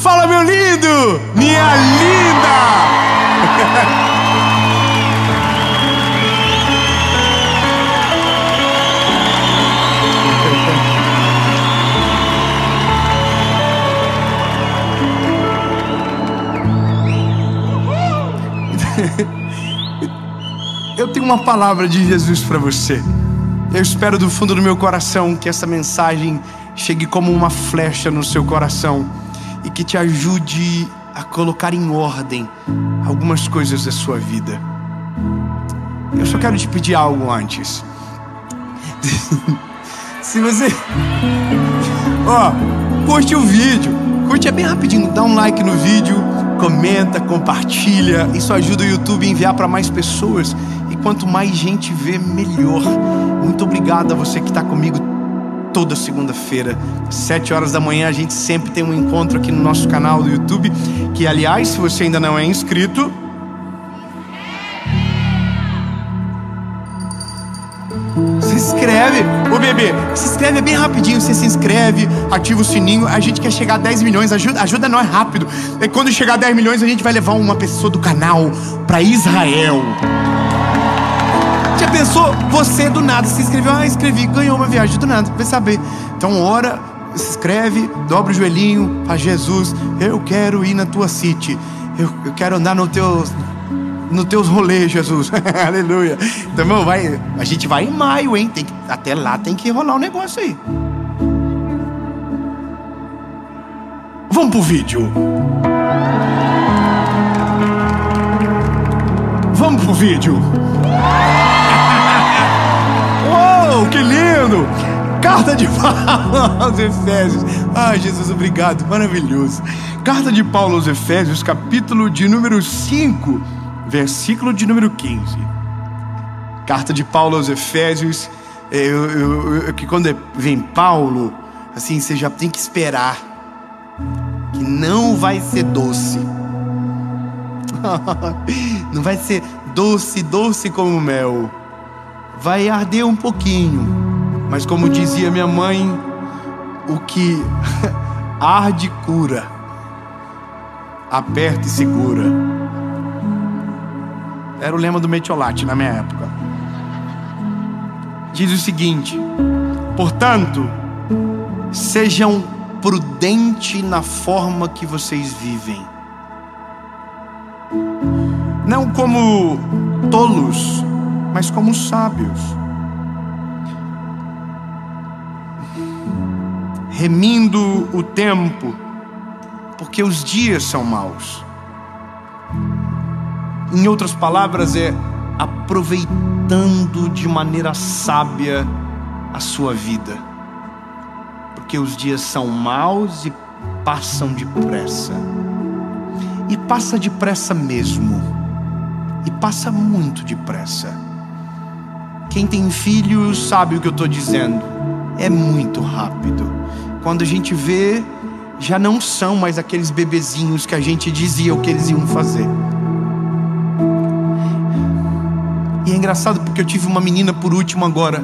Fala, meu lindo! Minha linda! Eu tenho uma palavra de Jesus para você. Eu espero do fundo do meu coração que essa mensagem chegue como uma flecha no seu coração e que te ajude a colocar em ordem algumas coisas da sua vida. Eu só quero te pedir algo antes. Se você... curte o vídeo. Curte, é bem rapidinho. Dá um like no vídeo, comenta, compartilha. Isso ajuda o YouTube a enviar para mais pessoas. E quanto mais gente vê, melhor. Muito obrigado a você que está comigo toda segunda-feira, 7 horas da manhã. A gente sempre tem um encontro aqui no nosso canal do YouTube. Que, aliás, se você ainda não é inscrito, se inscreve. Ô bebê, se inscreve, é bem rapidinho. Você se inscreve, ativa o sininho. A gente quer chegar a 10 milhões, ajuda nós rápido. E quando chegar a 10 milhões a gente vai levar uma pessoa do canal para Israel. Já pensou? Você do nada se inscreveu, inscrevi, ganhou uma viagem do nada, vai saber. Então ora, se inscreve, dobra o joelhinho, faz: Jesus, eu quero ir na tua city, eu quero andar nos teus rolês, Jesus. Aleluia. Então, irmão, a gente vai em maio, hein? Até lá tem que rolar um negócio aí. Vamos pro vídeo. Vamos pro vídeo. Uou, que lindo! Carta de Paulo aos Efésios. Ah, Jesus, obrigado, maravilhoso. Carta de Paulo aos Efésios, capítulo de número 5, versículo de número 15. Carta de Paulo aos Efésios. Que quando vem Paulo, assim, você já tem que esperar que não vai ser doce. Não vai ser doce como mel. Vai arder um pouquinho, mas como dizia minha mãe, o que arde cura, aperta e segura. Era o lema do Metiolate na minha época. Diz o seguinte: portanto, sejam prudentes na forma que vocês vivem, não como tolos, mas como sábios, remindo o tempo, porque os dias são maus. Em outras palavras, aproveitando de maneira sábia a sua vida, porque os dias são maus e passam depressa. E passa depressa mesmo, e passa muito depressa. Quem tem filhos sabe o que eu estou dizendo. É muito rápido. Quando a gente vê, já não são mais aqueles bebezinhos que a gente dizia o que eles iam fazer. E é engraçado porque eu tive uma menina por último agora.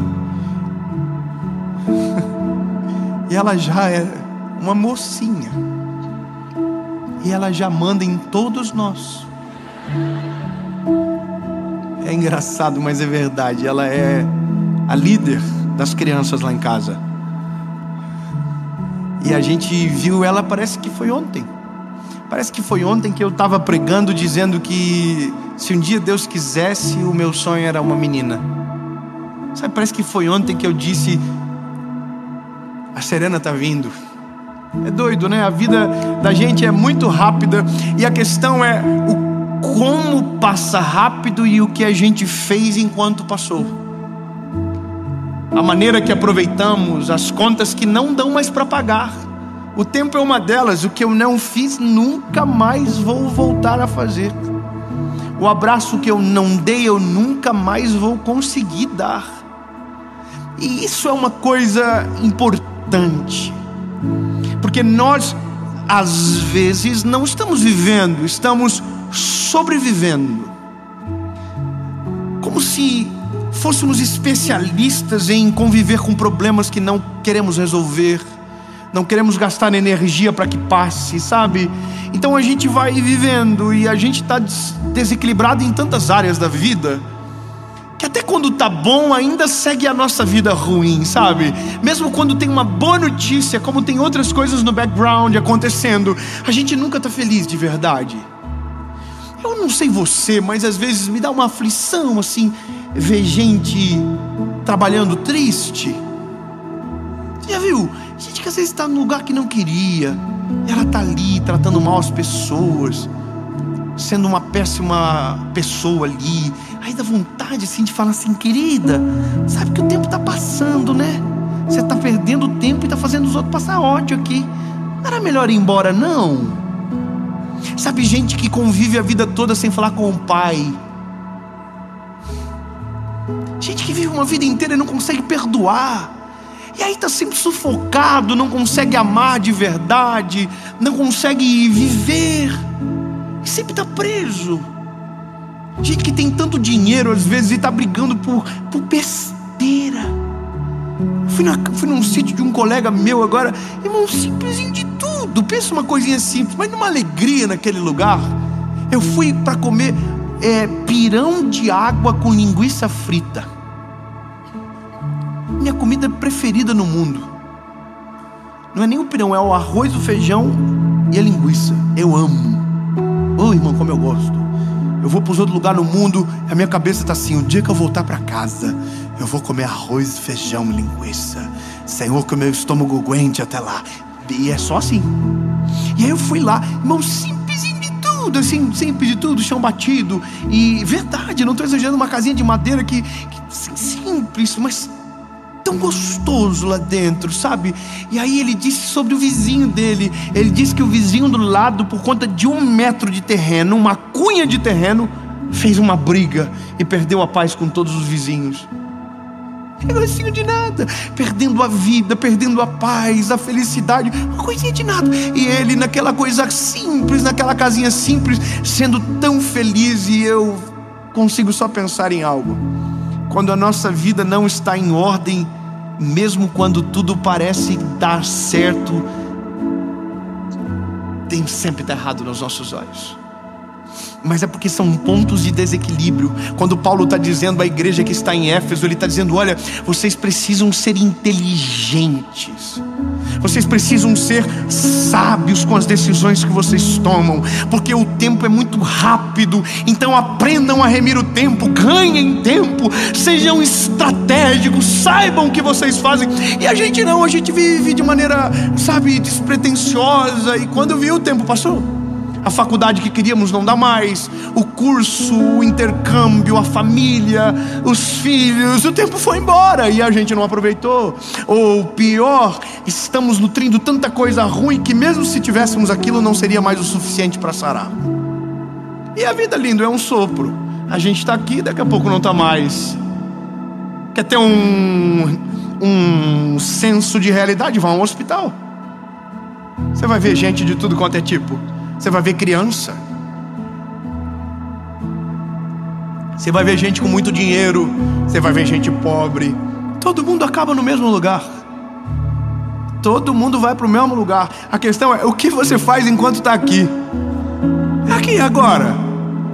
E ela já é uma mocinha. E ela já manda em todos nós. É engraçado, mas é verdade. Ela é a líder das crianças lá em casa. E a gente viu ela, parece que foi ontem. Parece que foi ontem que eu estava pregando, dizendo que se um dia Deus quisesse, o meu sonho era uma menina. Sabe, parece que foi ontem que eu disse: a Serena está vindo. É doido, né? A vida da gente é muito rápida. E a questão é o como passa rápido e o que a gente fez enquanto passou. A maneira que aproveitamos, as contas que não dão mais para pagar. O tempo é uma delas. O que eu não fiz, nunca mais vou voltar a fazer. O abraço que eu não dei, eu nunca mais vou conseguir dar. E isso é uma coisa importante, porque nós, às vezes, não estamos vivendo, estamos sobrevivendo. Como se fôssemos especialistas em conviver com problemas que não queremos resolver, não queremos gastar energia para que passe, sabe? Então a gente vai vivendo e a gente está desequilibrado em tantas áreas da vida, que até quando tá bom ainda segue a nossa vida ruim, sabe? Mesmo quando tem uma boa notícia, como tem outras coisas no background acontecendo, a gente nunca tá feliz de verdade. Eu não sei você, mas às vezes me dá uma aflição assim, ver gente trabalhando triste. Você já viu? Gente que às vezes está num lugar que não queria, e ela tá ali tratando mal as pessoas, sendo uma péssima pessoa ali. Aí dá vontade assim de falar assim: querida, sabe que o tempo tá passando, né? Você tá perdendo o tempo e tá fazendo os outros passar ódio aqui. Não era melhor ir embora, não? Sabe, gente que convive a vida toda sem falar com o pai. Gente que vive uma vida inteira e não consegue perdoar. E aí tá sempre sufocado, não consegue amar de verdade, não consegue viver, e sempre tá preso. Gente que tem tanto dinheiro às vezes e tá brigando por besteira. Fui num sítio de um colega meu agora, irmão, simplesinho de tudo. Pensa uma coisinha simples, mas numa alegria naquele lugar. Eu fui para comer pirão de água com linguiça frita. Minha comida preferida no mundo. Não é nem o pirão, é o arroz, o feijão e a linguiça. Eu amo. Oh, irmão, como eu gosto. Eu vou para os outros lugares no mundo, a minha cabeça está assim: o dia que eu voltar para casa, eu vou comer arroz, feijão e linguiça. Senhor, que o meu estômago aguente até lá. E é só assim. E aí eu fui lá, irmão, simplesinho de tudo, assim, simples de tudo, chão batido. E verdade, não estou exagerando, uma casinha de madeira que simples, mas tão gostoso lá dentro, sabe? E aí ele disse sobre o vizinho dele. Ele disse que o vizinho do lado, por conta de 1 metro de terreno, uma cunha de terreno, fez uma briga e perdeu a paz com todos os vizinhos. Negocinho de nada, perdendo a vida, perdendo a paz, a felicidade, uma coisinha de nada. E ele naquela coisa simples, naquela casinha simples, sendo tão feliz. E eu consigo só pensar em algo: quando a nossa vida não está em ordem, mesmo quando tudo parece dar certo, tem sempre estar errado nos nossos olhos. Mas é porque são pontos de desequilíbrio. Quando Paulo está dizendo à igreja que está em Éfeso, ele está dizendo: olha, vocês precisam ser inteligentes, vocês precisam ser sábios com as decisões que vocês tomam, porque o tempo é muito rápido. Então aprendam a remir o tempo, ganhem tempo, sejam estratégicos, saibam o que vocês fazem. E a gente não, a gente vive de maneira, sabe, despretensiosa. E quando eu vi, o tempo passou. A faculdade que queríamos não dá mais, o curso, o intercâmbio, a família, os filhos, o tempo foi embora e a gente não aproveitou. Ou pior, estamos nutrindo tanta coisa ruim que mesmo se tivéssemos aquilo não seria mais o suficiente para sarar. E a vida, lindo, é um sopro. A gente está aqui, daqui a pouco não está mais. Quer ter um senso de realidade? Vá a um hospital. Você vai ver gente de tudo quanto é tipo. Você vai ver criança, você vai ver gente com muito dinheiro, você vai ver gente pobre. Todo mundo acaba no mesmo lugar. Todo mundo vai para o mesmo lugar. A questão é: o que você faz enquanto está aqui? Aqui agora.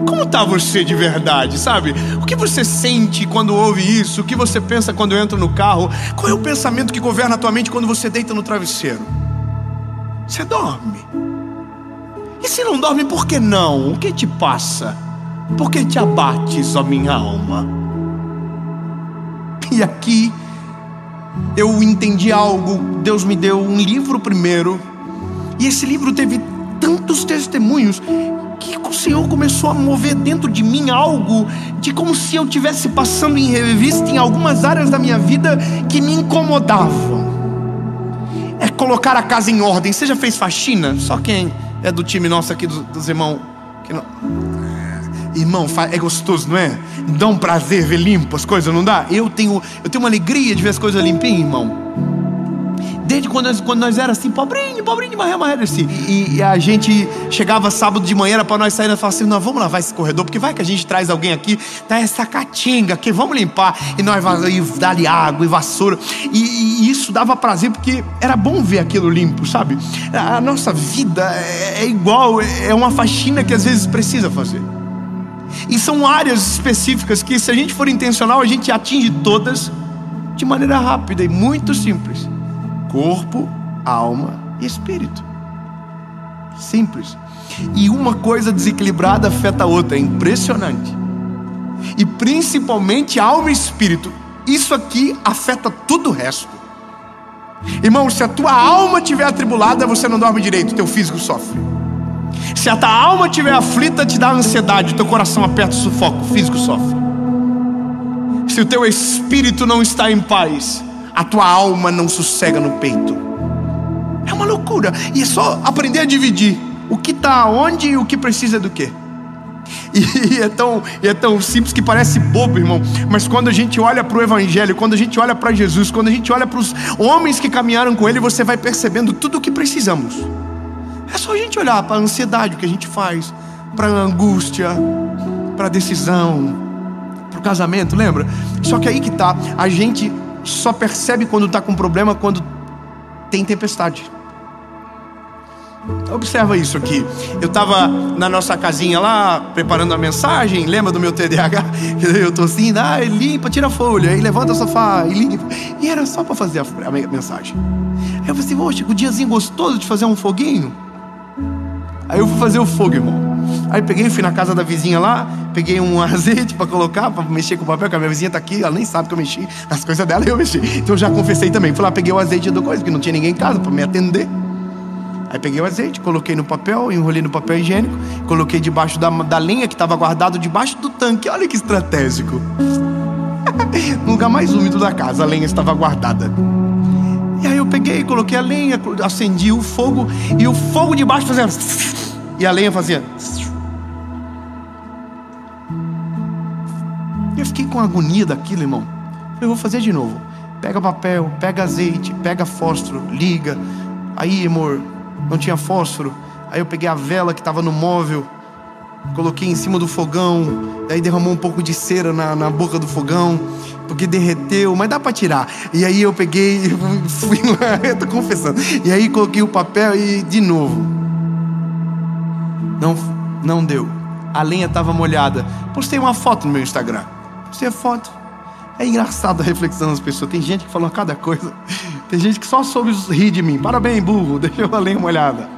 Como está você de verdade, sabe? O que você sente quando ouve isso? O que você pensa quando entra no carro? Qual é o pensamento que governa a tua mente quando você deita no travesseiro? Você dorme. E se não dorme, por que não? O que te passa? Por que te abates, ó minha alma? E aqui eu entendi algo. Deus me deu um livro primeiro, e esse livro teve tantos testemunhos que o Senhor começou a mover dentro de mim algo de como se eu estivesse passando em revista em algumas áreas da minha vida que me incomodavam. É colocar a casa em ordem. Você já fez faxina? Só quem é do time nosso aqui, dos irmãos que não... Irmão, é gostoso, não é? Dá um prazer ver limpo as coisas, não dá? Eu tenho uma alegria de ver as coisas limpinhas, irmão. Desde quando nós era assim, pobrinho de maré assim. E a gente chegava sábado de manhã, era para nós sair e falar assim: não, vamos lavar esse corredor, porque vai que a gente traz alguém aqui, tá essa caatinga aqui, vamos limpar. E nós dar-lhe água e vassoura. E isso dava prazer, porque era bom ver aquilo limpo, sabe? A nossa vida é igual, é uma faxina que às vezes precisa fazer. E são áreas específicas que, se a gente for intencional, a gente atinge todas de maneira rápida e muito simples: corpo, alma e espírito. Simples. E uma coisa desequilibrada afeta a outra, é impressionante. E principalmente alma e espírito. Isso aqui afeta tudo o resto. Irmão, se a tua alma estiver atribulada, você não dorme direito, teu físico sofre. Se a tua alma estiver aflita, te dá ansiedade, teu coração aperta, sufoca, o físico sofre. Se o teu espírito não está em paz, a tua alma não sossega no peito. É uma loucura. E é só aprender a dividir o que está onde e o que precisa do quê. E é tão simples que parece bobo, irmão. Mas quando a gente olha para o Evangelho, quando a gente olha para Jesus, quando a gente olha para os homens que caminharam com Ele, você vai percebendo tudo o que precisamos. É só a gente olhar para a ansiedade, o que a gente faz, para a angústia, para a decisão, para o casamento, lembra? Só que aí que tá, a gente só percebe quando está com problema quando tem tempestade. Observa isso aqui. Eu estava na nossa casinha lá, preparando a mensagem. Lembra do meu TDAH? Eu estou assim, limpa, tira a folha, aí levanta o sofá e limpa. E era só para fazer a mensagem. Aí eu falei assim: poxa, o diazinho gostoso de fazer um foguinho. Aí eu fui fazer o fogo, irmão. Aí peguei, fui na casa da vizinha lá, peguei um azeite para colocar, para mexer com o papel, que a minha vizinha tá aqui, ela nem sabe que eu mexi nas coisas dela, eu mexi. Então eu já confessei também. Fui lá, peguei o azeite do coisa, porque não tinha ninguém em casa para me atender. Aí peguei o azeite, coloquei no papel, enrolei no papel higiênico, coloquei debaixo da lenha que estava guardado debaixo do tanque. Olha que estratégico. No lugar mais úmido da casa, a lenha estava guardada. E aí eu peguei, coloquei a lenha, acendi o fogo, e o fogo de baixo fazia... E a lenha fazia... Eu fiquei com a agonia daquilo, irmão. Eu vou fazer de novo. Pega papel, pega azeite, pega fósforo, liga. Aí, amor, não tinha fósforo. Aí eu peguei a vela que estava no móvel, coloquei em cima do fogão. Daí derramou um pouco de cera na boca do fogão, porque derreteu, mas dá pra tirar. E aí eu peguei, fui lá, eu tô confessando. E aí coloquei o papel e de novo. Não deu. A lenha estava molhada. Postei uma foto no meu Instagram. Postei a foto. É engraçado a reflexão das pessoas. Tem gente que falou cada coisa. Tem gente que só soube rir de mim. Parabéns, burro, deixou a lenha molhada.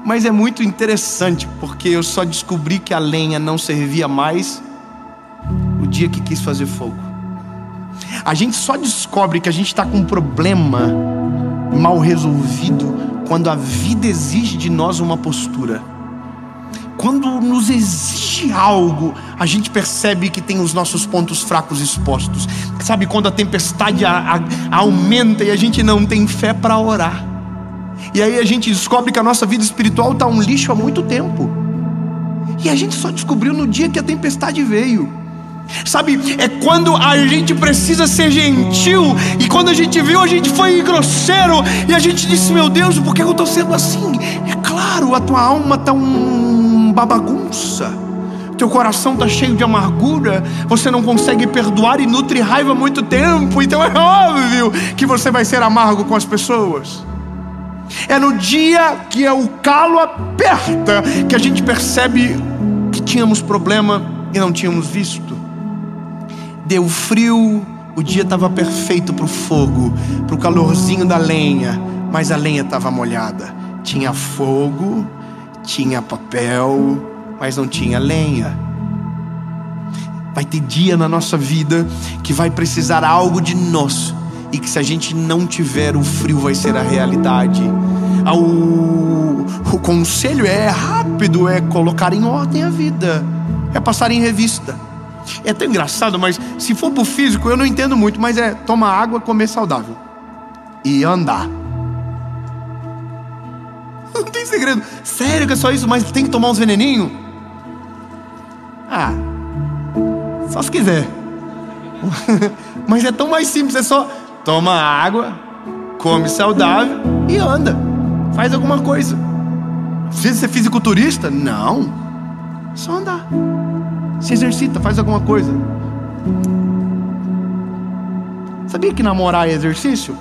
Mas é muito interessante, porque eu só descobri que a lenha não servia mais o dia que quis fazer fogo. A gente só descobre que a gente está com um problema mal resolvido quando a vida exige de nós uma postura. Quando nos exige algo, a gente percebe que tem os nossos pontos fracos expostos. Sabe, quando a tempestade aumenta e a gente não tem fé para orar. E aí a gente descobre que a nossa vida espiritual está um lixo há muito tempo. E a gente só descobriu no dia que a tempestade veio. Sabe, é quando a gente precisa ser gentil. E quando a gente viu, a gente foi grosseiro. E a gente disse: meu Deus, por que eu estou sendo assim? É claro, a tua alma está uma bagunça. Teu coração está cheio de amargura. Você não consegue perdoar e nutre raiva há muito tempo. Então é óbvio que você vai ser amargo com as pessoas. É no dia que o calo aperta que a gente percebe que tínhamos problema e não tínhamos visto. Deu frio, o dia estava perfeito para o fogo, para o calorzinho da lenha, mas a lenha estava molhada. Tinha fogo, tinha papel, mas não tinha lenha. Vai ter dia na nossa vida que vai precisar algo de nós, e que se a gente não tiver, o frio vai ser a realidade. O conselho é rápido, é colocar em ordem a vida, é passar em revista. É tão engraçado, mas se for pro físico eu não entendo muito, mas é tomar água, comer saudável e andar. Não tem segredo. Sério que é só isso? Mas tem que tomar uns veneninhos? Só se quiser. Mas é tão mais simples, é só toma água, come saudável e anda. Faz alguma coisa. Precisa ser fisiculturista? Não. Só andar. Se exercita, faz alguma coisa. Sabia que namorar é exercício?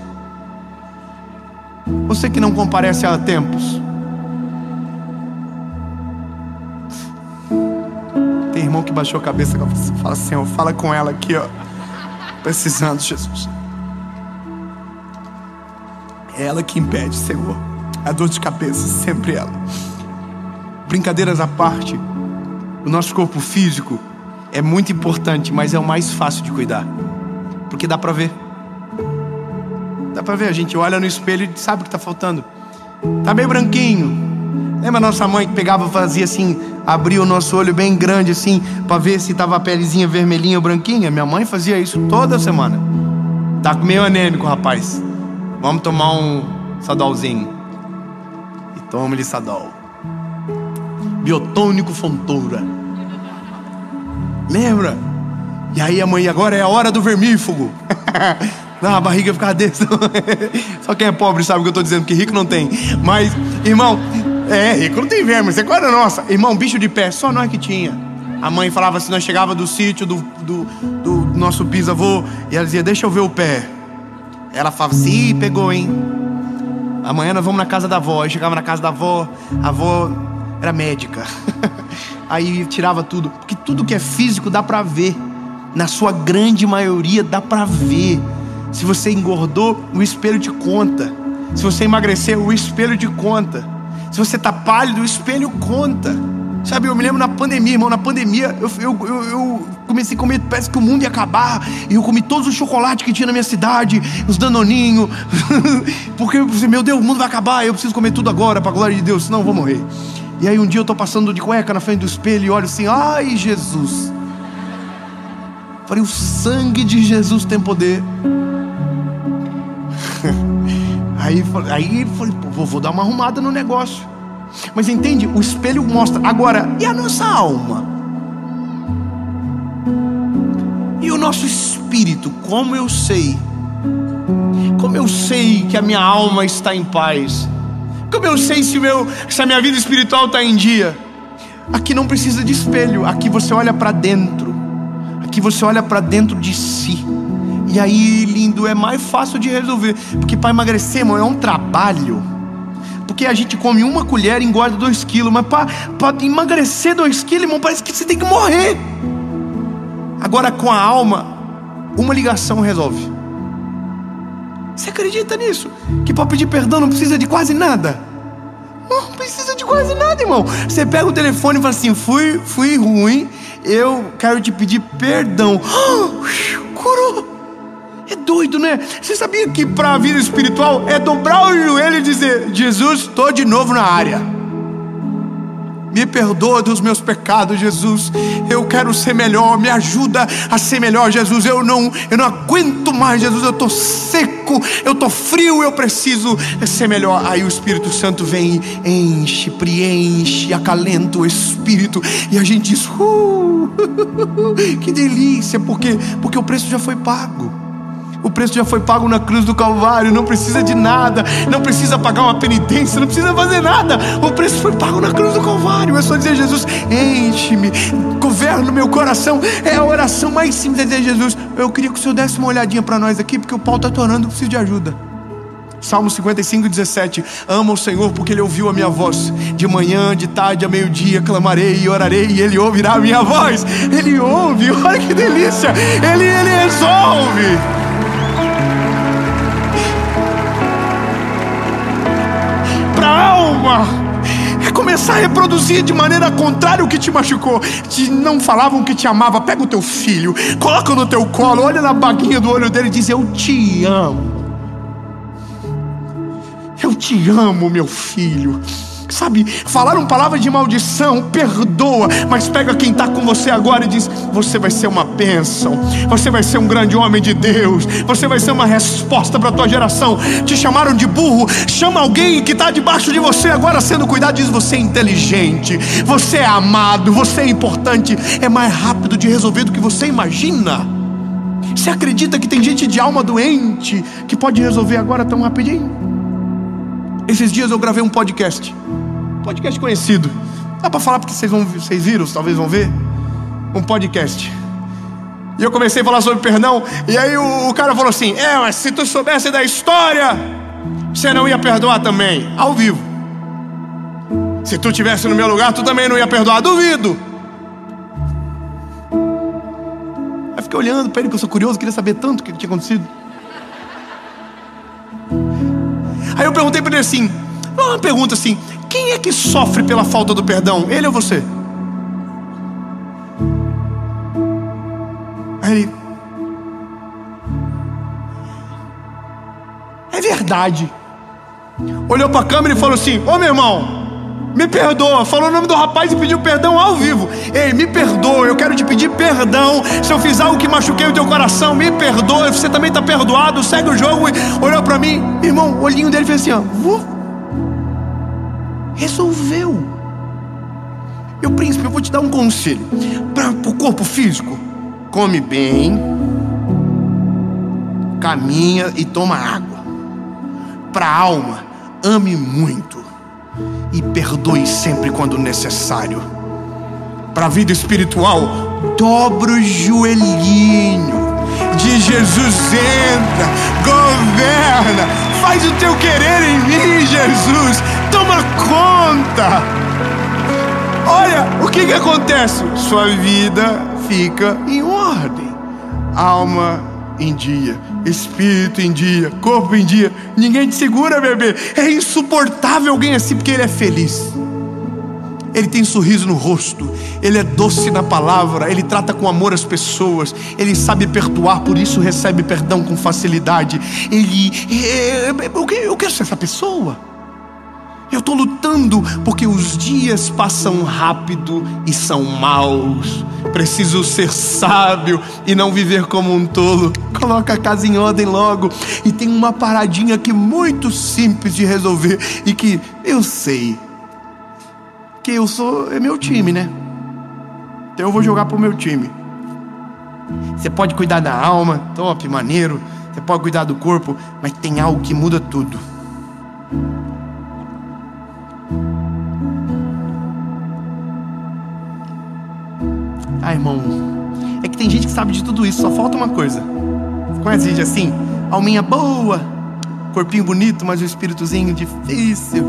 Você que não comparece há tempos. Tem irmão que baixou a cabeça e fala: Senhor, fala com ela aqui, ó. Precisando, Jesus. É ela que impede, Senhor. A dor de cabeça, sempre ela. Brincadeiras à parte, o nosso corpo físico é muito importante, mas é o mais fácil de cuidar. Porque dá pra ver. Dá pra ver, a gente olha no espelho e sabe o que tá faltando. Tá meio branquinho. Lembra a nossa mãe que pegava e fazia assim, abria o nosso olho bem grande assim, pra ver se tava a pelezinha vermelhinha ou branquinha? Minha mãe fazia isso toda semana. Tá meio anêmico, rapaz. Vamos tomar um Sadolzinho. E toma-lhe Sadol. Biotônico Fontoura. Lembra? E aí a mãe, agora é a hora do vermífugo. Não, a barriga ficava desse. Só quem é pobre sabe o que eu tô dizendo, porque rico não tem. Mas, irmão, rico não tem verme, você é nossa. Irmão, bicho de pé, só nós que tinha. A mãe falava assim, nós chegava do sítio do nosso bisavô, e ela dizia, deixa eu ver o pé. Ela falava assim, pegou, hein? Amanhã nós vamos na casa da avó. Aí chegava na casa da avó, a avó era médica. Aí tirava tudo, porque tudo que é físico dá pra ver. Na sua grande maioria dá pra ver. Se você engordou, o espelho te conta. Se você emagreceu, o espelho te conta. Se você tá pálido, o espelho conta. Sabe, eu me lembro na pandemia, irmão. Na pandemia eu comecei a comer, parece que o mundo ia acabar. E eu comi todos os chocolates que tinha na minha cidade, os danoninhos. Porque, meu Deus, o mundo vai acabar, eu preciso comer tudo agora, pra glória de Deus, senão eu vou morrer. E aí um dia eu tô passando de cueca na frente do espelho e olho assim, ai Jesus. Falei, o sangue de Jesus tem poder. Aí falei, pô, vou dar uma arrumada no negócio. Mas entende, o espelho mostra. Agora, e a nossa alma? E o nosso espírito? Como eu sei? Como eu sei que a minha alma está em paz? Como eu sei se a minha vida espiritual está em dia? Aqui não precisa de espelho. Aqui você olha para dentro. Aqui você olha para dentro de si. E aí, lindo, é mais fácil de resolver. Porque para emagrecer, irmão, é um trabalho. Porque a gente come uma colher e engorda 2 quilos. Mas para emagrecer 2 quilos, irmão, parece que você tem que morrer. Agora com a alma, uma ligação resolve. Você acredita nisso? Que para pedir perdão não precisa de quase nada? Não precisa de quase nada, irmão. Você pega o telefone e fala assim, fui ruim, eu quero te pedir perdão. Curou. É doido, né? Você sabia que para a vida espiritual é dobrar o joelho e dizer, Jesus, estou de novo na área. Me perdoa dos meus pecados, Jesus. Eu quero ser melhor, me ajuda a ser melhor, Jesus. Eu não aguento mais, Jesus. Eu estou seco, eu estou frio, eu preciso ser melhor. Aí o Espírito Santo vem, enche, preenche, acalenta o Espírito. E a gente diz, que delícia, porque o preço já foi pago. O preço já foi pago na cruz do Calvário. Não precisa de nada, não precisa pagar uma penitência, não precisa fazer nada. O preço foi pago na cruz do Calvário. É só dizer, Jesus, enche-me, governa o meu coração. É a oração mais simples, é dizer, Jesus, eu queria que o Senhor desse uma olhadinha para nós aqui, porque o pau está atorando, eu preciso de ajuda. Salmo 55:17. Amo o Senhor porque Ele ouviu a minha voz. De manhã, de tarde, a meio-dia clamarei e orarei, e Ele ouvirá a minha voz. Ele ouve, olha que delícia. Ele resolve. Para a alma é começar a reproduzir de maneira contrária o que te machucou. Não falavam que te amava. Pega o teu filho, coloca no teu colo, olha na baguinha do olho dele e diz, eu te amo. Eu te amo, meu filho. Sabe, falaram palavras de maldição, perdoa. Mas pega quem está com você agora e diz, você vai ser uma bênção. Você vai ser um grande homem de Deus. Você vai ser uma resposta para a tua geração. Te chamaram de burro, chama alguém que está debaixo de você agora sendo cuidado. Diz, você é inteligente, você é amado, você é importante. É mais rápido de resolver do que você imagina. Você acredita que tem gente de alma doente que pode resolver agora tão rapidinho? Esses dias eu gravei um podcast conhecido. Dá pra falar porque vocês viram, talvez vão ver. Um podcast. E eu comecei a falar sobre perdão. E aí o cara falou assim: mas se tu soubesse da história, você não ia perdoar também, ao vivo. Se tu estivesse no meu lugar, tu também não ia perdoar, duvido. Aí fiquei olhando para ele, que eu sou curioso, queria saber tanto o que tinha acontecido. Aí eu perguntei para ele assim, uma pergunta assim: quem é que sofre pela falta do perdão? Ele ou você? Aí ele: é verdade. Olhou para a câmera e falou assim: ô meu irmão, me perdoa. Falou o nome do rapaz e pediu perdão ao vivo. Ei, me perdoa, eu quero te pedir perdão se eu fiz algo que machuquei o teu coração. Me perdoa, você também está perdoado. Segue o jogo. E olhou para mim, irmão, o olhinho dele fez assim, ó, resolveu. Meu príncipe, eu vou te dar um conselho para o corpo físico: come bem, caminha e toma água. Para a alma, ame muito e perdoe sempre quando necessário. Para a vida espiritual, dobra o joelhinho. De Jesus entra, governa, faz o teu querer em mim, Jesus. Toma conta. Olha o que acontece: sua vida fica em ordem. Alma em dia, espírito em dia, corpo em dia. Ninguém te segura, bebê. É insuportável alguém assim, porque ele é feliz. Ele tem sorriso no rosto, ele é doce na palavra, ele trata com amor as pessoas, ele sabe perdoar, por isso recebe perdão com facilidade. Eu quero ser essa pessoa. Eu estou lutando porque os dias passam rápido e são maus. Preciso ser sábio e não viver como um tolo. Coloca a casa em ordem logo. E tem uma paradinha aqui muito simples de resolver e que eu sei que é meu time, né? Então eu vou jogar pro meu time. Você pode cuidar da alma, top, maneiro. Você pode cuidar do corpo, mas tem algo que muda tudo. Irmão, é que tem gente que sabe de tudo isso, só falta uma coisa. Você conhece gente assim? Alminha boa, corpinho bonito, mas o espíritozinho difícil.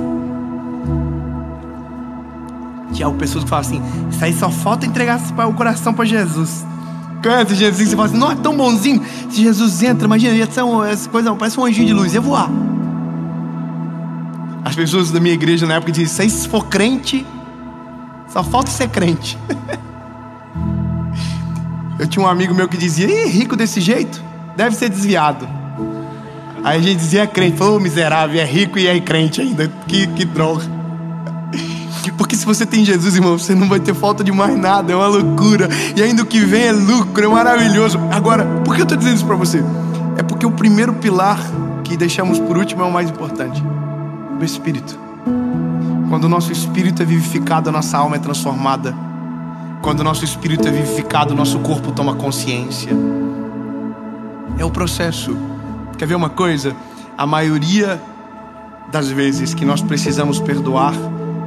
Tinha pessoas que falam assim: isso aí só falta entregar o coração para Jesus. Conhece gente assim? Você fala assim: não, é tão bonzinho. Se Jesus entra, imagina, essa coisa parece um anjinho de luz, ia voar. As pessoas da minha igreja na época diziam: se for crente, só falta ser crente. Eu tinha um amigo meu que dizia: rico desse jeito, deve ser desviado. Aí a gente dizia: é crente. Falou: miserável, é rico e é crente ainda. Que droga. Porque se você tem Jesus, irmão, você não vai ter falta de mais nada. É uma loucura. E ainda o que vem é lucro, é maravilhoso. Agora, por que eu estou dizendo isso para você? É porque o primeiro pilar que deixamos por último é o mais importante: o Espírito. Quando o nosso Espírito é vivificado, a nossa alma é transformada. Quando o nosso espírito é vivificado, o nosso corpo toma consciência. É o processo. Quer ver uma coisa? A maioria das vezes que nós precisamos perdoar,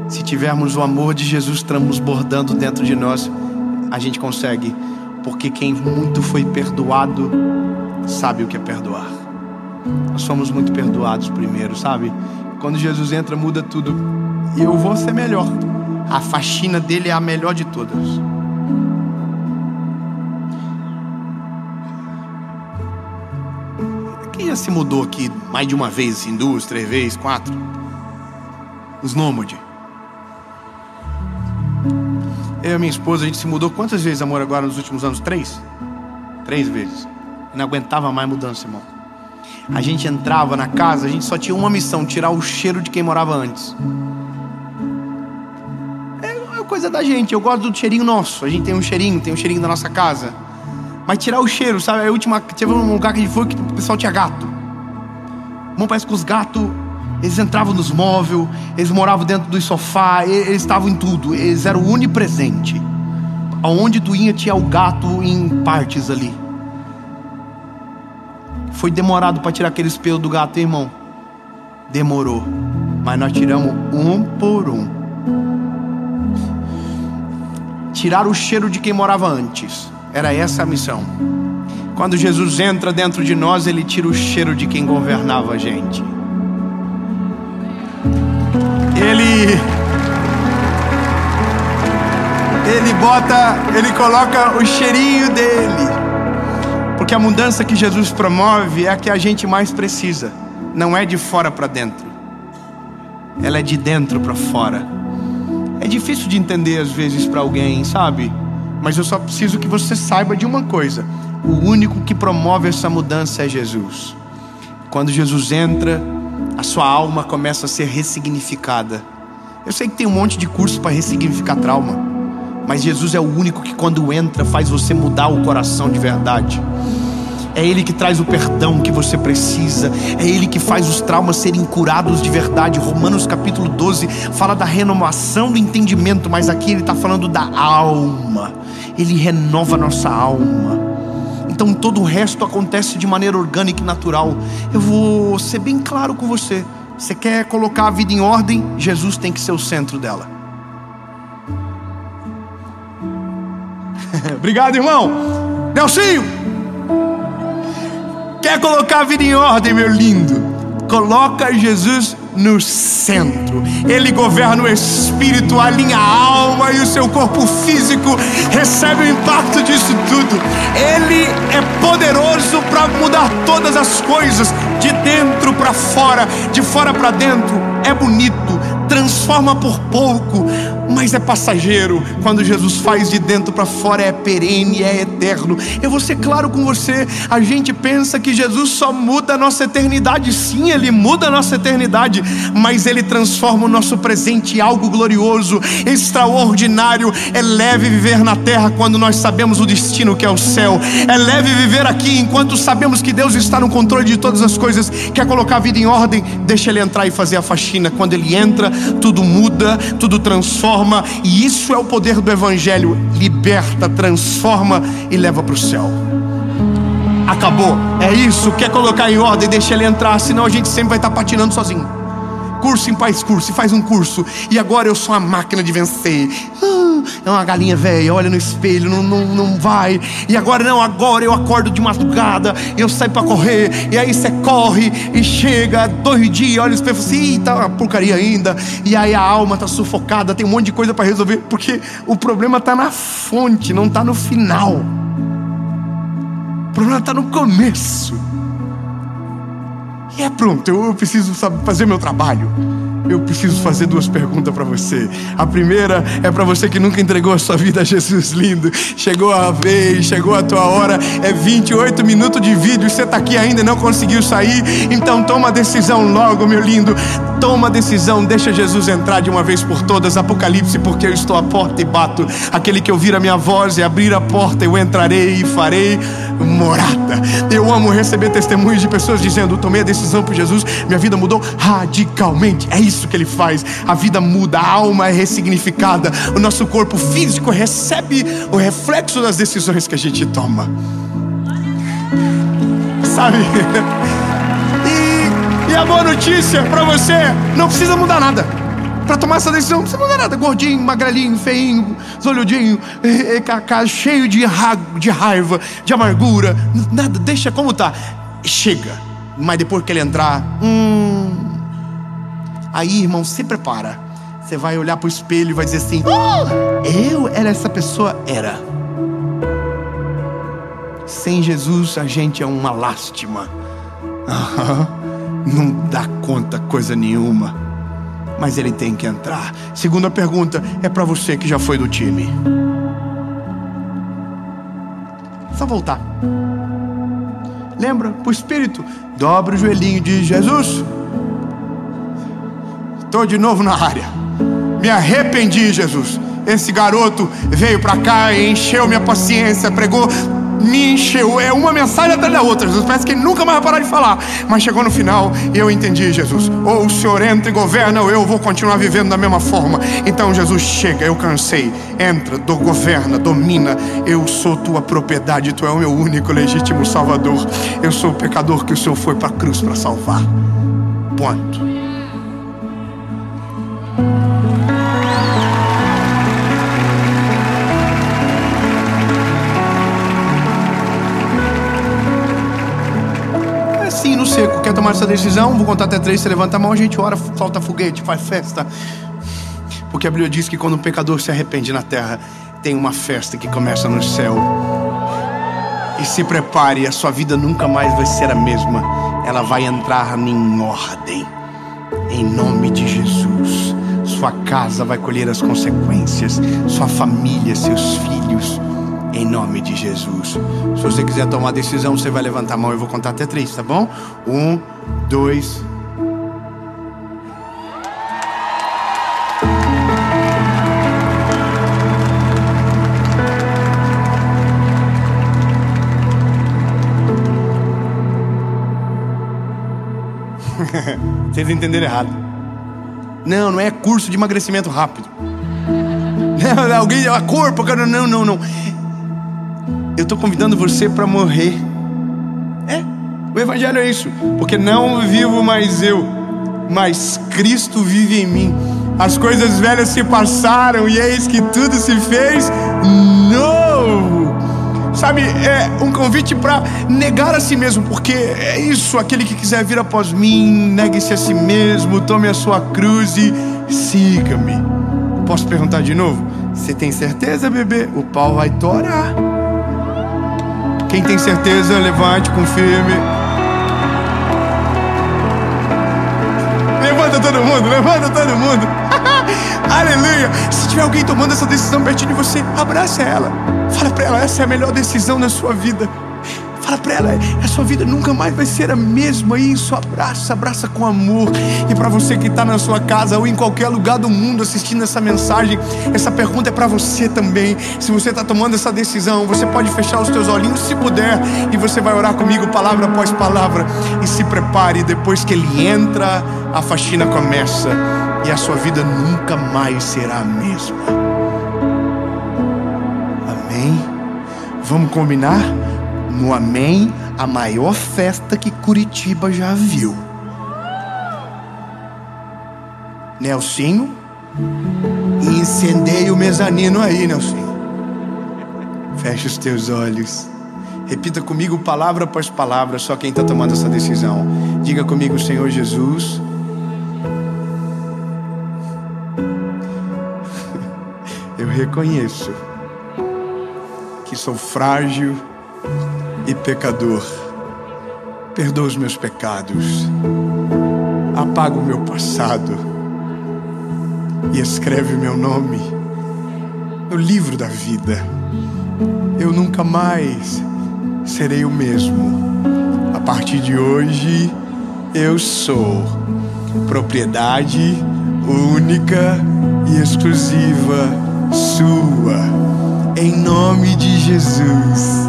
se tivermos o amor de Jesus transbordando dentro de nós, a gente consegue. Porque quem muito foi perdoado sabe o que é perdoar. Nós somos muito perdoados primeiro, sabe? Quando Jesus entra, muda tudo. E eu vou ser melhor. A faxina dele é a melhor de todas. Quem já se mudou aqui mais de uma vez, assim, 2, 3 vezes, 4? Os nômades. Eu e a minha esposa, a gente se mudou quantas vezes, amor, agora nos últimos anos? 3? 3 vezes. Eu não aguentava mais mudança, irmão. A gente entrava na casa, a gente só tinha uma missão: tirar o cheiro de quem morava antes. Coisa da gente, eu gosto do cheirinho nosso. A gente tem um cheirinho da nossa casa. Mas tirar o cheiro, sabe? A última, teve um lugar que a gente foi que o pessoal tinha gato. Bom, parece que os gatos, eles entravam nos móveis, eles moravam dentro do sofá, eles estavam em tudo, eles eram onipresentes. Aonde tu ia tinha o gato em partes ali. Foi demorado para tirar aqueles pelos do gato, hein, irmão? Demorou, mas nós tiramos um por um. Tirar o cheiro de quem morava antes. Era essa a missão. Quando Jesus entra dentro de nós, Ele tira o cheiro de quem governava a gente. Ele coloca o cheirinho dele. Porque a mudança que Jesus promove é a que a gente mais precisa. Não é de fora para dentro, ela é de dentro para fora. É difícil de entender às vezes para alguém, sabe? Mas eu só preciso que você saiba de uma coisa: o único que promove essa mudança é Jesus. Quando Jesus entra, a sua alma começa a ser ressignificada. Eu sei que tem um monte de curso para ressignificar trauma, mas Jesus é o único que quando entra faz você mudar o coração de verdade. É Ele que traz o perdão que você precisa. É Ele que faz os traumas serem curados de verdade. Romanos capítulo 12 fala da renovação do entendimento, mas aqui Ele está falando da alma. Ele renova a nossa alma. Então todo o resto acontece de maneira orgânica e natural. Eu vou ser bem claro com você. Você quer colocar a vida em ordem? Jesus tem que ser o centro dela. Obrigado, irmão Nelsinho. Quer colocar a vida em ordem, meu lindo? Coloca Jesus no centro. Ele governa o espírito, alinha a alma, e o seu corpo físico recebe o impacto disso tudo. Ele é poderoso para mudar todas as coisas, de dentro para fora, de fora para dentro. É bonito, transforma por pouco, mas é passageiro. Quando Jesus faz de dentro para fora, é perene, é eterno. Eu vou ser claro com você: a gente pensa que Jesus só muda a nossa eternidade. Sim, Ele muda a nossa eternidade, mas Ele transforma o nosso presente em algo glorioso, extraordinário. É leve viver na terra quando nós sabemos o destino que é o céu. É leve viver aqui enquanto sabemos que Deus está no controle de todas as coisas. Quer colocar a vida em ordem? Deixa Ele entrar e fazer a faxina. Quando Ele entra, tudo muda, tudo transforma. E isso é o poder do Evangelho. Liberta, transforma e leva para o céu. Acabou, é isso. Quer colocar em ordem? Deixa Ele entrar, senão a gente sempre vai estar patinando sozinho. Curso em faz curso, e faz um curso, e agora eu sou a máquina de vencer. É uma galinha velha, olha no espelho, não vai. E agora não, agora eu acordo de madrugada, eu saio pra correr. E aí você corre e chega 2 dias, olha no espelho e fala assim: tá uma porcaria ainda. E aí a alma tá sufocada, tem um monte de coisa para resolver, porque o problema tá na fonte, não tá no final. O problema tá no começo. E é pronto, eu preciso fazer meu trabalho. Eu preciso fazer 2 perguntas para você. A primeira é para você que nunca entregou a sua vida a Jesus, lindo. Chegou a vez, chegou a tua hora. É 28 minutos de vídeo, você está aqui ainda e não conseguiu sair. Então toma a decisão logo, meu lindo. Toma a decisão, deixa Jesus entrar de uma vez por todas. Apocalipse: porque eu estou à porta e bato. Aquele que ouvir a minha voz e abrir a porta, eu entrarei e farei morada. Eu amo receber testemunhos de pessoas dizendo: tomei a decisão por Jesus, minha vida mudou radicalmente. É isso que Ele faz. A vida muda, a alma é ressignificada, o nosso corpo físico recebe o reflexo das decisões que a gente toma, sabe? E a boa notícia para você: não precisa mudar nada. Para tomar essa decisão não precisa mudar nada. Gordinho, magrelinho, feinho, zolhudinho, cheio de raiva, de amargura, nada, deixa como tá. Chega. Mas depois que Ele entrar, aí, irmão, se prepara. Você vai olhar pro espelho e vai dizer assim: eu era essa pessoa? Era. Sem Jesus a gente é uma lástima. Não dá conta coisa nenhuma. Mas Ele tem que entrar. Segunda pergunta é para você que já foi do time. Só voltar. Lembra? Pro Espírito. Dobra o joelhinho de Jesus. Estou de novo na área. Me arrependi, Jesus. Esse garoto veio para cá e encheu minha paciência, pregou me encheu. É uma mensagem atrás da outra, Jesus. Parece que ele nunca mais vai parar de falar. Mas chegou no final e eu entendi, Jesus. Ou o Senhor entra e governa, ou eu vou continuar vivendo da mesma forma. Então, Jesus, chega, eu cansei. Entra, governa, domina. Eu sou tua propriedade, tu é o meu único legítimo Salvador. Eu sou o pecador que o Senhor foi para a cruz para salvar. Ponto. Assim, no seco, quer tomar essa decisão? Vou contar até 3, você levanta a mão, a gente ora, solta foguete, faz festa. Porque a Bíblia diz que quando um pecador se arrepende na terra, tem uma festa que começa no céu. E se prepare, a sua vida nunca mais vai ser a mesma. Ela vai entrar em ordem. Em nome de Jesus. Sua casa vai colher as consequências. Sua família, seus filhos. Em nome de Jesus. Se você quiser tomar a decisão, você vai levantar a mão. Eu vou contar até 3, tá bom? 1, 2. Vocês entenderam errado. Não é curso de emagrecimento rápido. Não, alguém, a corpo, cara, não. Eu estou convidando você para morrer. O evangelho é isso. Porque não vivo mais eu, mas Cristo vive em mim. As coisas velhas se passaram e eis que tudo se fez novo. Sabe, é um convite para negar a si mesmo. Porque é isso, aquele que quiser vir após mim, negue-se a si mesmo, tome a sua cruz e siga-me. Posso perguntar de novo? Você tem certeza, bebê? O pau vai torar. Quem tem certeza, levante com firme. Levanta todo mundo. Aleluia. Se tiver alguém tomando essa decisão pertinho de você, abraça ela. Fala pra ela, essa é a melhor decisão da sua vida. Fala pra ela, a sua vida nunca mais vai ser a mesma. Isso, abraça com amor. E pra você que tá na sua casa ou em qualquer lugar do mundo assistindo essa mensagem, essa pergunta é pra você também. Se você tá tomando essa decisão, você pode fechar os teus olhinhos se puder, e você vai orar comigo palavra após palavra. E se prepare, depois que ele entra, a faxina começa. E a sua vida nunca mais será a mesma. Amém? Vamos combinar? No amém, a maior festa que Curitiba já viu. Nelsinho, incendeia o mezanino aí, Nelsinho. Fecha os teus olhos. Repita comigo palavra após palavra, só quem está tomando essa decisão. Diga comigo, Senhor Jesus. Eu reconheço que sou frágil e pecador. Perdoa os meus pecados, apaga o meu passado e escreve o meu nome no livro da vida. Eu nunca mais serei o mesmo. A partir de hoje eu sou propriedade única e exclusiva sua, em nome de Jesus.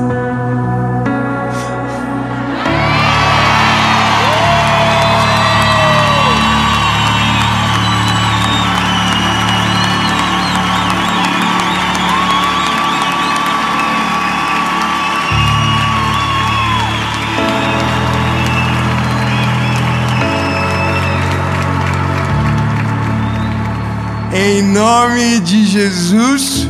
Em nome de Jesus,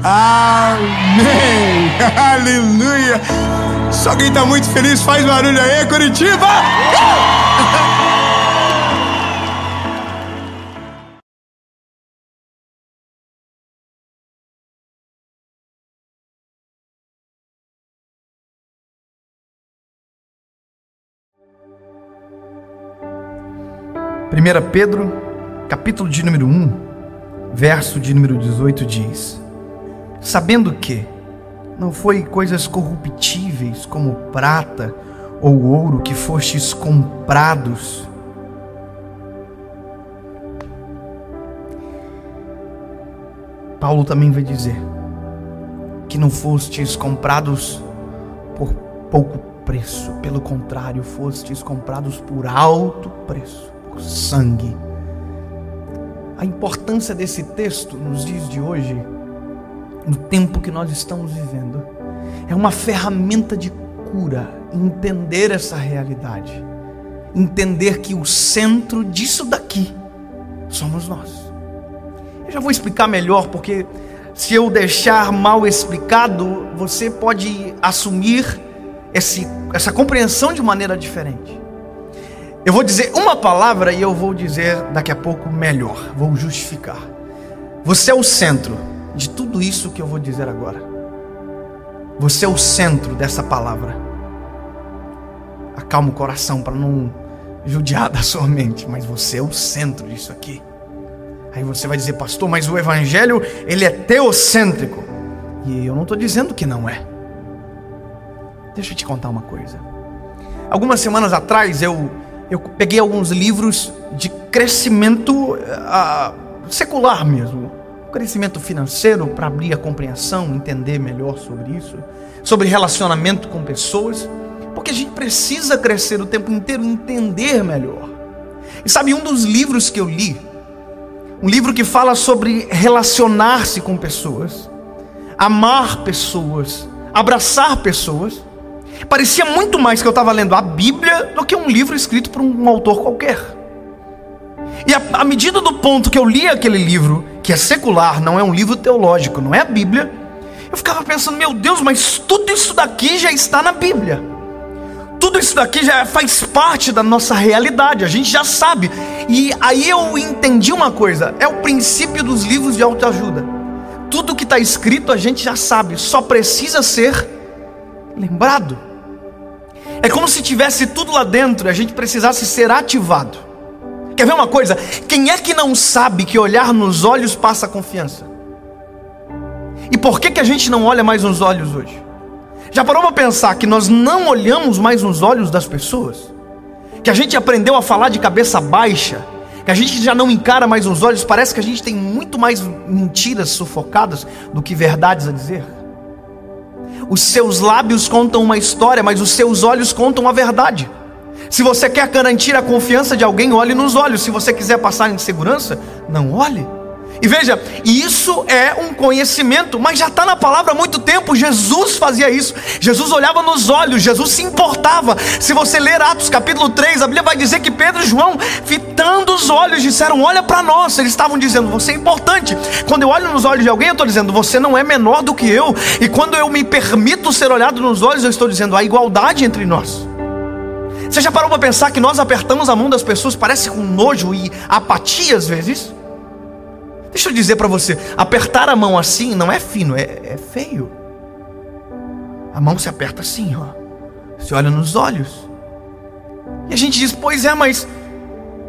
amém. Aleluia. Só quem está muito feliz faz barulho aí, Curitiba. Primeira Pedro, capítulo de número 1, verso de número 18 diz: sabendo que não foi coisas corruptíveis como prata ou ouro que fostes comprados Paulo também vai dizer que não fostes comprados por pouco preço. Pelo contrário, fostes comprados por alto preço, por sangue. A importância desse texto nos dias de hoje, no tempo que nós estamos vivendo, é uma ferramenta de cura. Entender essa realidade, entender que o centro disso daqui somos nós. Eu já vou explicar melhor, porque se eu deixar mal explicado, você pode assumir essa compreensão de maneira diferente. Eu vou dizer uma palavra e eu vou dizer daqui a pouco melhor, vou justificar. Você é o centro de tudo isso que eu vou dizer agora. Você é o centro dessa palavra. Acalma o coração para não judiar da sua mente, mas você é o centro disso aqui. Aí você vai dizer, pastor, mas o evangelho, ele é teocêntrico. E eu não estou dizendo que não é. Deixa eu te contar uma coisa. Algumas semanas atrás eu peguei alguns livros de crescimento secular mesmo. Crescimento financeiro, para abrir a compreensão, entender melhor sobre isso. Sobre relacionamento com pessoas. Porque a gente precisa crescer o tempo inteiro, entender melhor. E sabe, um dos livros que eu li, um livro que fala sobre relacionar-se com pessoas, amar pessoas, abraçar pessoas, parecia muito mais que eu estava lendo a Bíblia do que um livro escrito por um autor qualquer. E à medida do ponto que eu li aquele livro, que é secular, não é um livro teológico, não é a Bíblia, eu ficava pensando, meu Deus, mas tudo isso daqui já está na Bíblia. Tudo isso daqui já faz parte da nossa realidade, a gente já sabe. E aí eu entendi uma coisa, é o princípio dos livros de autoajuda. Tudo que está escrito a gente já sabe, só precisa ser lembrado. É como se tivesse tudo lá dentro e a gente precisasse ser ativado. Quer ver uma coisa? Quem é que não sabe que olhar nos olhos passa confiança? E por que a gente não olha mais nos olhos hoje? Já parou para pensar que nós não olhamos mais nos olhos das pessoas? Que a gente aprendeu a falar de cabeça baixa? Que a gente já não encara mais nos olhos? Parece que a gente tem muito mais mentiras sufocadas do que verdades a dizer. Os seus lábios contam uma história, mas os seus olhos contam a verdade. Se você quer garantir a confiança de alguém, olhe nos olhos. Se você quiser passar insegurança, não olhe. E veja, isso é um conhecimento, mas já está na palavra há muito tempo. Jesus fazia isso, Jesus olhava nos olhos, Jesus se importava. Se você ler Atos capítulo 3, a Bíblia vai dizer que Pedro e João, fitando os olhos, disseram, olha para nós. Eles estavam dizendo, você é importante. Quando eu olho nos olhos de alguém, eu estou dizendo, você não é menor do que eu. E quando eu me permito ser olhado nos olhos, eu estou dizendo, há igualdade entre nós. Você já parou para pensar que nós apertamos a mão das pessoas, parece com nojo e apatia às vezes? Deixa eu dizer para você, apertar a mão assim não é fino, é feio. A mão se aperta assim, ó. Você olha nos olhos. E a gente diz, pois é, mas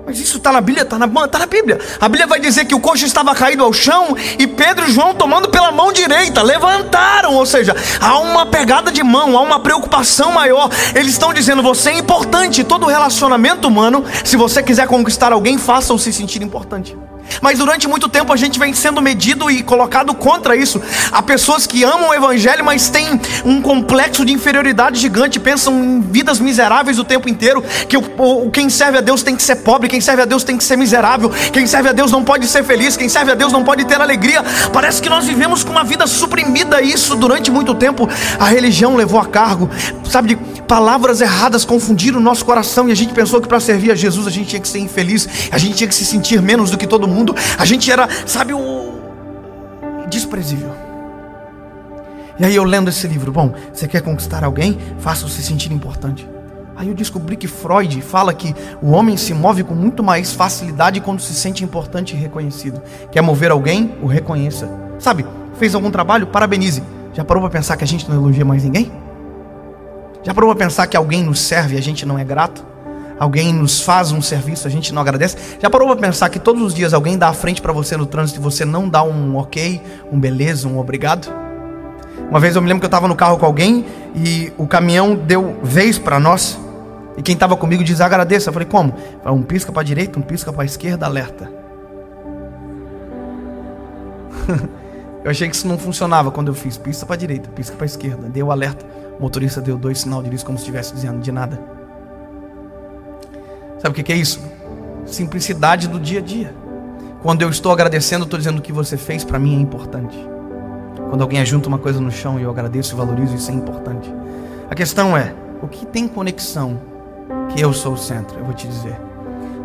isso está na Bíblia, está na Bíblia. A Bíblia vai dizer que o coxo estava caído ao chão e Pedro e João, tomando pela mão direita, levantaram. Ou seja, há uma pegada de mão, há uma preocupação maior. Eles estão dizendo, você é importante. Todo relacionamento humano, se você quiser conquistar alguém, faça-o se sentir importante. Mas durante muito tempo a gente vem sendo medido e colocado contra isso. Há pessoas que amam o evangelho, mas têm um complexo de inferioridade gigante, pensam em vidas miseráveis o tempo inteiro, que quem serve a Deus tem que ser pobre, quem serve a Deus tem que ser miserável, quem serve a Deus não pode ser feliz, quem serve a Deus não pode ter alegria. Parece que nós vivemos com uma vida suprimida. Isso durante muito tempo a religião levou a cargo, sabe, de palavras erradas confundiram o nosso coração, e a gente pensou que para servir a Jesus a gente tinha que ser infeliz, a gente tinha que se sentir menos do que todo mundo. A gente era, sabe, o desprezível. E aí eu lendo esse livro, bom, você quer conquistar alguém? Faça-o se sentir importante. Aí eu descobri que Freud fala que o homem se move com muito mais facilidade quando se sente importante e reconhecido. Quer mover alguém? O reconheça. Sabe, fez algum trabalho? Parabenize. Já parou para pensar que a gente não elogia mais ninguém? Já parou para pensar que alguém nos serve e a gente não é grato? Alguém nos faz um serviço, a gente não agradece? Já parou para pensar que todos os dias alguém dá a frente para você no trânsito e você não dá um ok, um beleza, um obrigado? Uma vez eu me lembro que eu estava no carro com alguém e o caminhão deu vez para nós. E quem estava comigo diz, agradeça. Eu falei, como? Um pisca para a direita, um pisca para a esquerda, alerta. Eu achei que isso não funcionava quando eu fiz pisca para a direita, pisca para a esquerda. Deu alerta. O motorista deu 2 sinal de luz como se estivesse dizendo de nada. Sabe o que é isso? Simplicidade do dia a dia. Quando eu estou agradecendo, eu estou dizendo: o que você fez para mim é importante. Quando alguém ajunta uma coisa no chão e eu agradeço e valorizo, isso é importante. A questão é, o que tem conexão que eu sou o centro? Eu vou te dizer.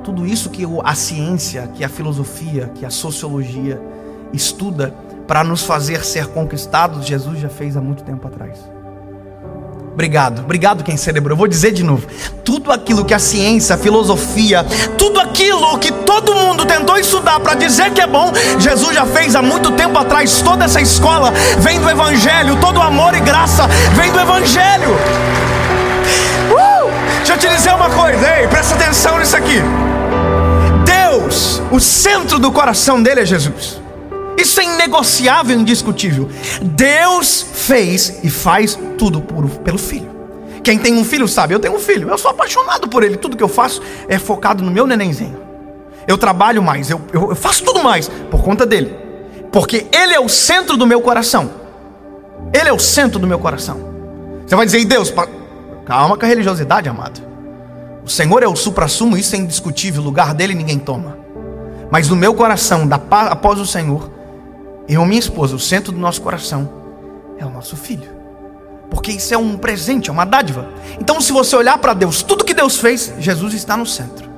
Tudo isso que a ciência, que a filosofia, que a sociologia estuda para nos fazer ser conquistados, Jesus já fez há muito tempo atrás. Obrigado quem celebrou. Eu vou dizer de novo: tudo aquilo que a ciência, a filosofia, tudo aquilo que todo mundo tentou estudar para dizer que é bom, Jesus já fez há muito tempo atrás. Toda essa escola vem do Evangelho, todo amor e graça vem do Evangelho. Deixa eu te dizer uma coisa, ei, presta atenção nisso aqui. Deus, o centro do coração dele é Jesus. Isso é inegociável e indiscutível. Deus fez e faz tudo pelo Filho. Quem tem um filho sabe, eu tenho um filho, eu sou apaixonado por ele. Tudo que eu faço é focado no meu nenenzinho. Eu trabalho mais, eu faço tudo mais por conta dele, porque ele é o centro do meu coração. Ele é o centro do meu coração. Você vai dizer: e Deus? Calma com a religiosidade, amado. O Senhor é o suprassumo, isso é indiscutível. O lugar dele ninguém toma. Mas no meu coração, após o Senhor, eu e minha esposa, o centro do nosso coração é o nosso filho. Porque isso é um presente, é uma dádiva. Então, se você olhar para Deus, tudo que Deus fez, Jesus está no centro.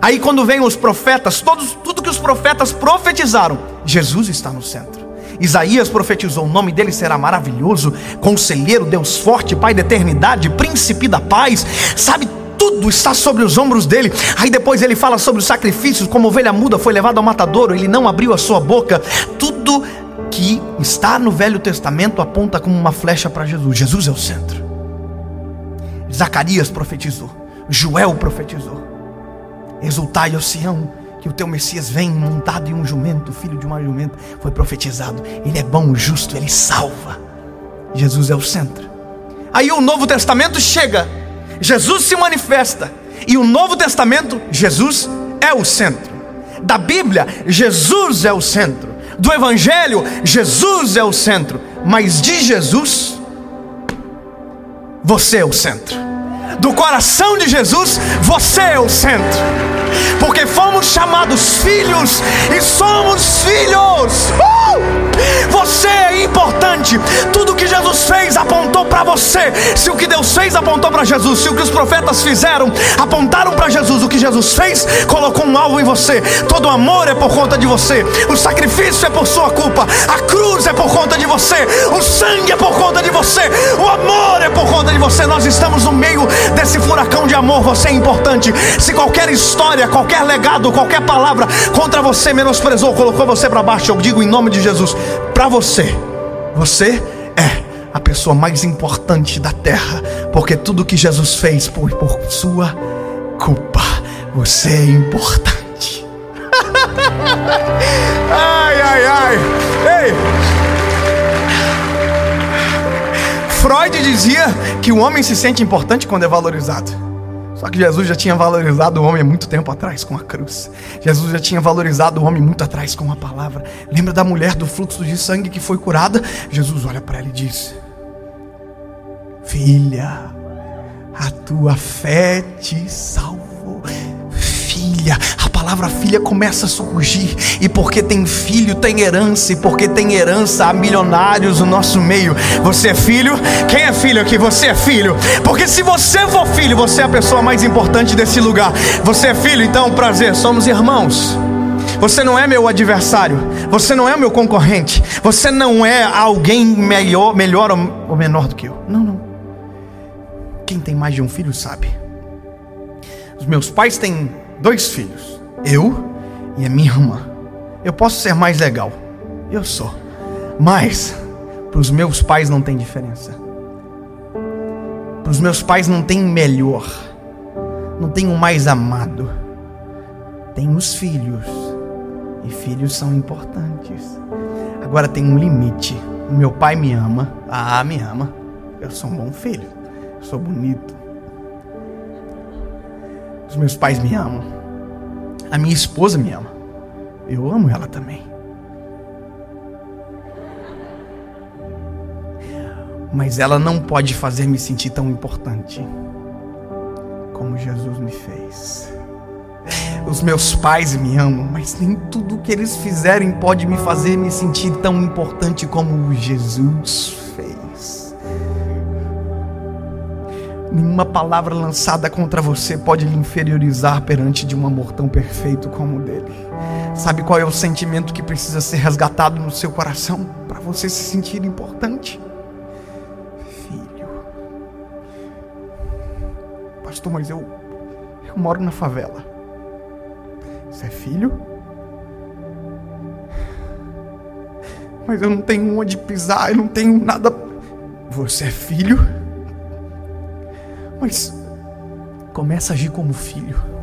Aí quando vem os profetas, tudo que os profetas profetizaram, Jesus está no centro. Isaías profetizou: o nome dele será maravilhoso, Conselheiro, Deus forte, Pai da eternidade, Príncipe da paz. Sabe, tudo está sobre os ombros dele. Aí depois ele fala sobre os sacrifícios: como ovelha muda foi levado ao matadouro, ele não abriu a sua boca. Tudo que está no Velho Testamento aponta como uma flecha para Jesus. Jesus é o centro. Zacarias profetizou, Joel profetizou: exultai, ó Sião, que o teu Messias vem montado em um jumento, filho de uma jumenta. Foi profetizado. Ele é bom, justo, ele salva. Jesus é o centro. Aí o Novo Testamento chega, Jesus se manifesta, e o Novo Testamento, Jesus é o centro. Da Bíblia, Jesus é o centro. Do Evangelho, Jesus é o centro. Mas de Jesus, você é o centro. Do coração de Jesus, você é o centro. Porque fomos chamados filhos e somos filhos. Você é importante. Tudo que Jesus fez apontou para você. Se o que Deus fez apontou para Jesus, se o que os profetas fizeram apontaram para Jesus, o que Jesus fez colocou um alvo em você. Todo amor é por conta de você. O sacrifício é por sua culpa. A cruz é por conta de você. O sangue é por conta de você. O amor é por conta de você. Nós estamos no meio desse furacão de amor. Você é importante. Se qualquer história, qualquer legado, qualquer palavra contra você menosprezou, colocou você para baixo, eu digo em nome de Jesus: para você, você é a pessoa mais importante da terra, porque tudo que Jesus fez por sua culpa. Você é importante. Ai, ai, ai. Ei, Freud dizia que o homem se sente importante quando é valorizado. Só que Jesus já tinha valorizado o homem há muito tempo atrás com a cruz. Jesus já tinha valorizado o homem muito atrás com a palavra. Lembra da mulher do fluxo de sangue que foi curada? Jesus olha para ela e diz: filha, a tua fé te salvou. Filha, a palavra filha começa a surgir. E porque tem filho, tem herança. E porque tem herança, há milionários no nosso meio. Você é filho? Quem é filho aqui? Você é filho. Porque se você for filho, você é a pessoa mais importante desse lugar. Você é filho, então prazer, somos irmãos. Você não é meu adversário. Você não é meu concorrente. Você não é alguém melhor ou menor do que eu. Não, não. Quem tem mais de um filho sabe. Os meus pais têm 2 filhos, eu e a minha irmã. Eu posso ser mais legal, eu sou, mas para os meus pais não tem diferença. Para os meus pais não tem melhor, não tem o mais amado. Tem os filhos, e filhos são importantes. Agora tem um limite. O meu pai me ama, me ama. Eu sou um bom filho, eu sou bonito. Os meus pais me amam. A minha esposa me ama. Eu amo ela também. mas ela não pode fazer me sentir tão importante como Jesus me fez. Os meus pais me amam, mas nem tudo que eles fizerem pode me fazer me sentir tão importante como Jesus fez. Nenhuma palavra lançada contra você pode lhe inferiorizar perante de um amor tão perfeito como o dele. Sabe qual é o sentimento que precisa ser resgatado no seu coração para você se sentir importante? Filho. Pastor, mas eu moro na favela. Você é filho? Mas eu não tenho onde pisar, eu não tenho nada. Você é filho? Mas começa a agir como filho.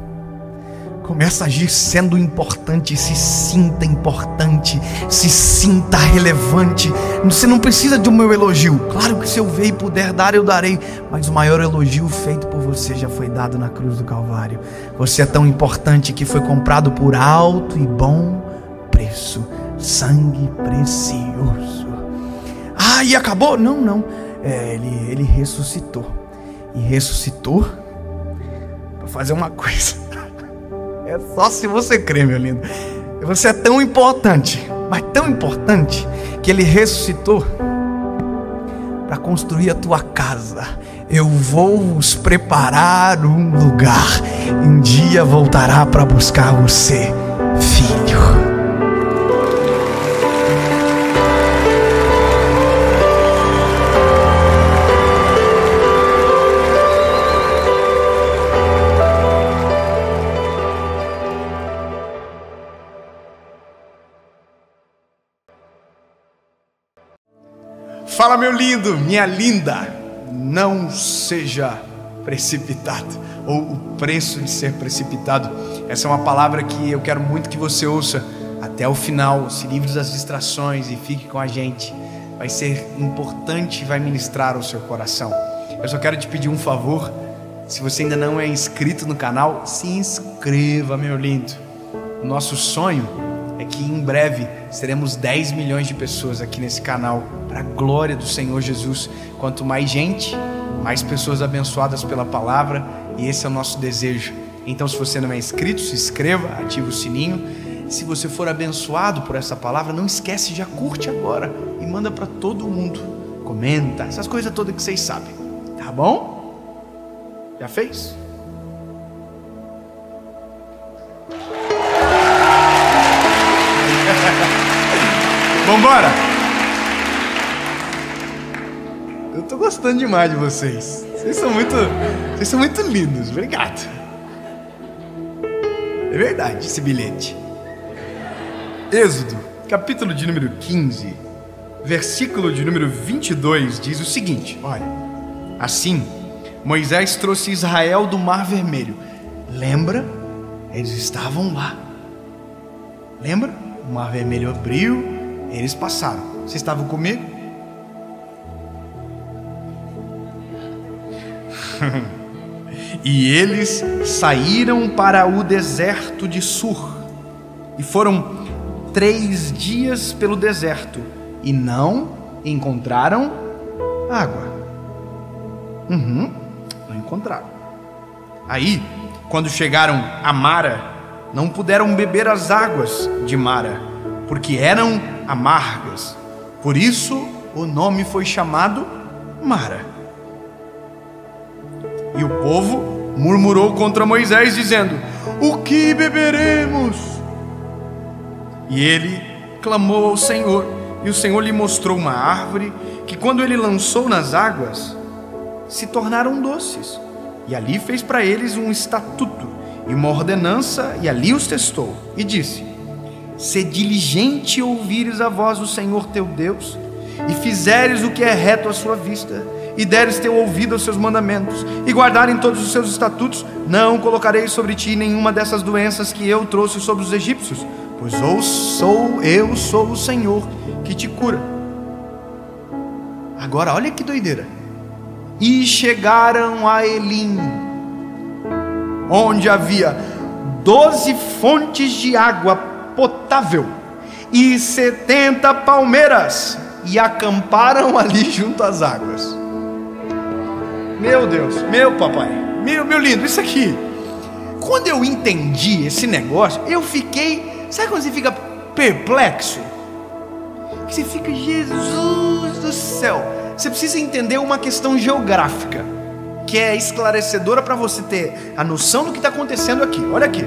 Começa a agir sendo importante. Se sinta importante. Se sinta relevante. Você não precisa de um meu elogio. Claro que se eu ver e puder dar, eu darei. Mas o maior elogio feito por você já foi dado na cruz do Calvário. Você é tão importante que foi comprado por alto e bom preço. Sangue precioso. Ah, e acabou? Não. Ele ressuscitou. E ressuscitou para fazer uma coisa. É só se você crê, meu lindo. Você é tão importante, mas tão importante, que ele ressuscitou para construir a tua casa. Eu vou vos preparar um lugar. Um dia voltará para buscar você, filho. Fala, meu lindo, minha linda, não seja precipitado, ou o preço de ser precipitado. Essa é uma palavra que eu quero muito que você ouça até o final. Se livre das distrações e fique com a gente. Vai ser importante e vai ministrar ao seu coração. Eu só quero te pedir um favor. Se você ainda não é inscrito no canal, se inscreva, meu lindo. O nosso sonho é que em breve seremos 10 milhões de pessoas aqui nesse canal, para a glória do Senhor Jesus. Quanto mais gente, mais pessoas abençoadas pela palavra, e esse é o nosso desejo. Então, se você não é inscrito, se inscreva, ative o sininho. Se você for abençoado por essa palavra, não esquece, já curte agora e manda para todo mundo. Comenta, essas coisas todas que vocês sabem, tá bom? Já fez? Vambora! Eu tô gostando demais de vocês. Vocês são muito lindos. Obrigado. É verdade esse bilhete. Êxodo, capítulo de número 15, versículo de número 22, diz o seguinte: olha, assim Moisés trouxe Israel do Mar Vermelho. Lembra? Eles estavam lá. Lembra? O Mar Vermelho abriu. Eles passaram. Vocês estavam comigo? E eles saíram para o deserto de Sur. E foram 3 dias pelo deserto. E não encontraram água. Não encontraram. Aí, quando chegaram a Mara, não puderam beber as águas de Mara, porque eram amargas. Por isso o nome foi chamado Mara. E o povo murmurou contra Moisés, dizendo: o que beberemos? E ele clamou ao Senhor, e o Senhor lhe mostrou uma árvore que, quando ele lançou nas águas, se tornaram doces. E ali fez para eles um estatuto e uma ordenança, e ali os testou, e disse: se diligente ouvires a voz do Senhor teu Deus, e fizeres o que é reto à sua vista, e deres teu ouvido aos seus mandamentos, e guardarem todos os seus estatutos, não colocarei sobre ti nenhuma dessas doenças que eu trouxe sobre os egípcios, pois eu sou o Senhor que te cura. Agora olha que doideira. E chegaram a Elim, onde havia 12 fontes de água potável e 70 palmeiras. e acamparam ali junto às águas. Meu Deus, meu papai, meu lindo, isso aqui. Quando eu entendi esse negócio, eu fiquei, sabe quando você fica perplexo? Que você fica, Jesus do céu. Você precisa entender uma questão geográfica, que é esclarecedora para você ter a noção do que está acontecendo aqui. Olha aqui.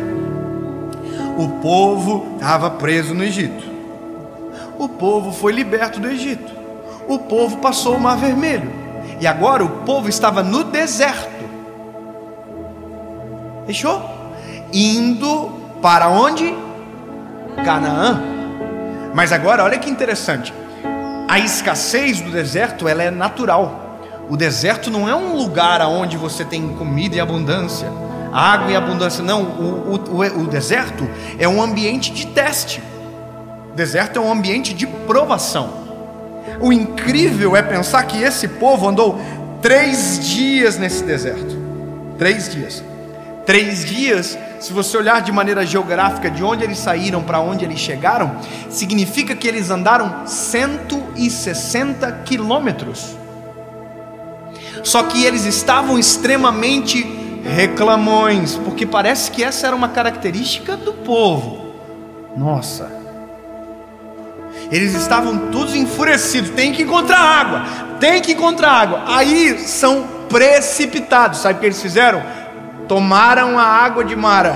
O povo estava preso no Egito. O povo foi liberto do Egito. O povo passou o Mar Vermelho. E agora o povo estava no deserto. Fechou? Indo para onde? Canaã. Mas agora olha que interessante. A escassez do deserto, ela é natural. O deserto não é um lugar onde você tem comida e abundância, água e abundância. Não, o deserto é um ambiente de teste. O deserto é um ambiente de provação. O incrível é pensar que esse povo andou 3 dias nesse deserto. 3 dias. 3 dias, se você olhar de maneira geográfica de onde eles saíram para onde eles chegaram, significa que eles andaram 160 quilômetros. Só que eles estavam extremamente reclamões, porque parece que essa era uma característica do povo. Nossa, eles estavam todos enfurecidos. Tem que encontrar água, tem que encontrar água. Aí são precipitados. Sabe o que eles fizeram? Tomaram a água de Mara.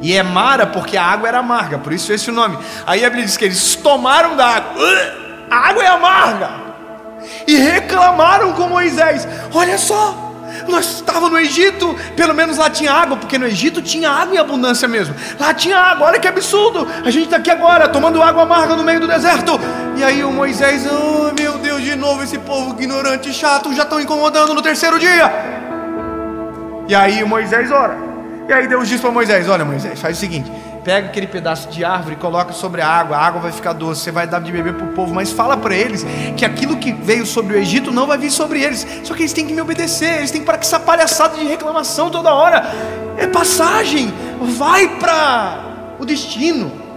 E é Mara porque a água era amarga, por isso esse é o nome. Aí a Bíblia diz que eles tomaram da água. A água é amarga. E reclamaram com Moisés. Olha só, nós estávamos no Egito, pelo menos lá tinha água, porque no Egito tinha água em abundância mesmo. Lá tinha água, olha que absurdo. A gente está aqui agora, tomando água amarga no meio do deserto. E aí o Moisés, oh meu Deus, de novo esse povo ignorante e chato, já estão incomodando no 3º dia. E aí Moisés ora. E aí Deus diz para Moisés, olha Moisés, faz o seguinte, pega aquele pedaço de árvore e coloca sobre a água vai ficar doce, você vai dar de beber para o povo, mas fala para eles que aquilo que veio sobre o Egito não vai vir sobre eles, só que eles têm que me obedecer, eles têm que parar com essa palhaçada de reclamação toda hora, é passagem, vai para o destino.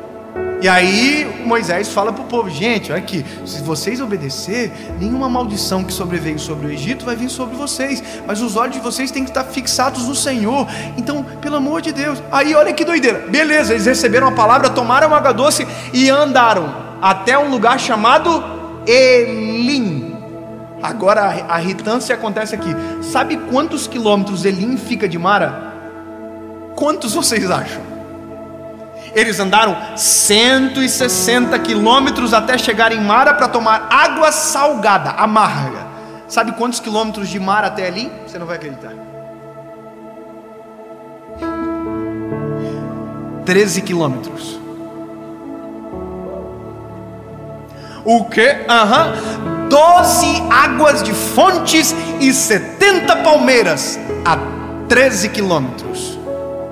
E aí Moisés fala para o povo, gente, olha aqui, se vocês obedecer, nenhuma maldição que sobreveio sobre o Egito vai vir sobre vocês, mas os olhos de vocês têm que estar fixados no Senhor, então pelo amor de Deus. Aí olha que doideira, beleza, eles receberam a palavra, tomaram água doce e andaram até um lugar chamado Elim. Agora a irritância acontece aqui. Sabe quantos quilômetros Elim fica de Mara? Quantos vocês acham? Eles andaram 160 quilômetros até chegar em Mara para tomar água salgada, amarga. Sabe quantos quilômetros de Mara até ali? Você não vai acreditar. 13 quilômetros. O quê? 12 águas de fontes e 70 palmeiras a 13 quilômetros.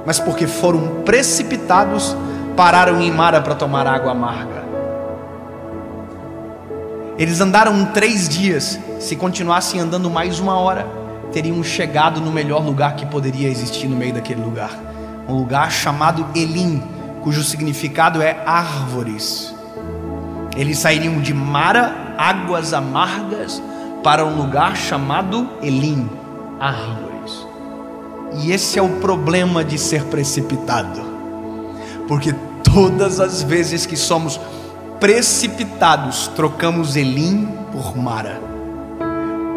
Mas porque foram precipitados, pararam em Mara para tomar água amarga. Eles andaram 3 dias. Se continuassem andando mais 1 hora, teriam chegado no melhor lugar que poderia existir no meio daquele lugar. Um lugar chamado Elim, cujo significado é árvores. Eles sairiam de Mara, águas amargas, para um lugar chamado Elim, árvores. E esse é o problema de ser precipitado, porque todas as vezes que somos precipitados, trocamos Elim por Mara.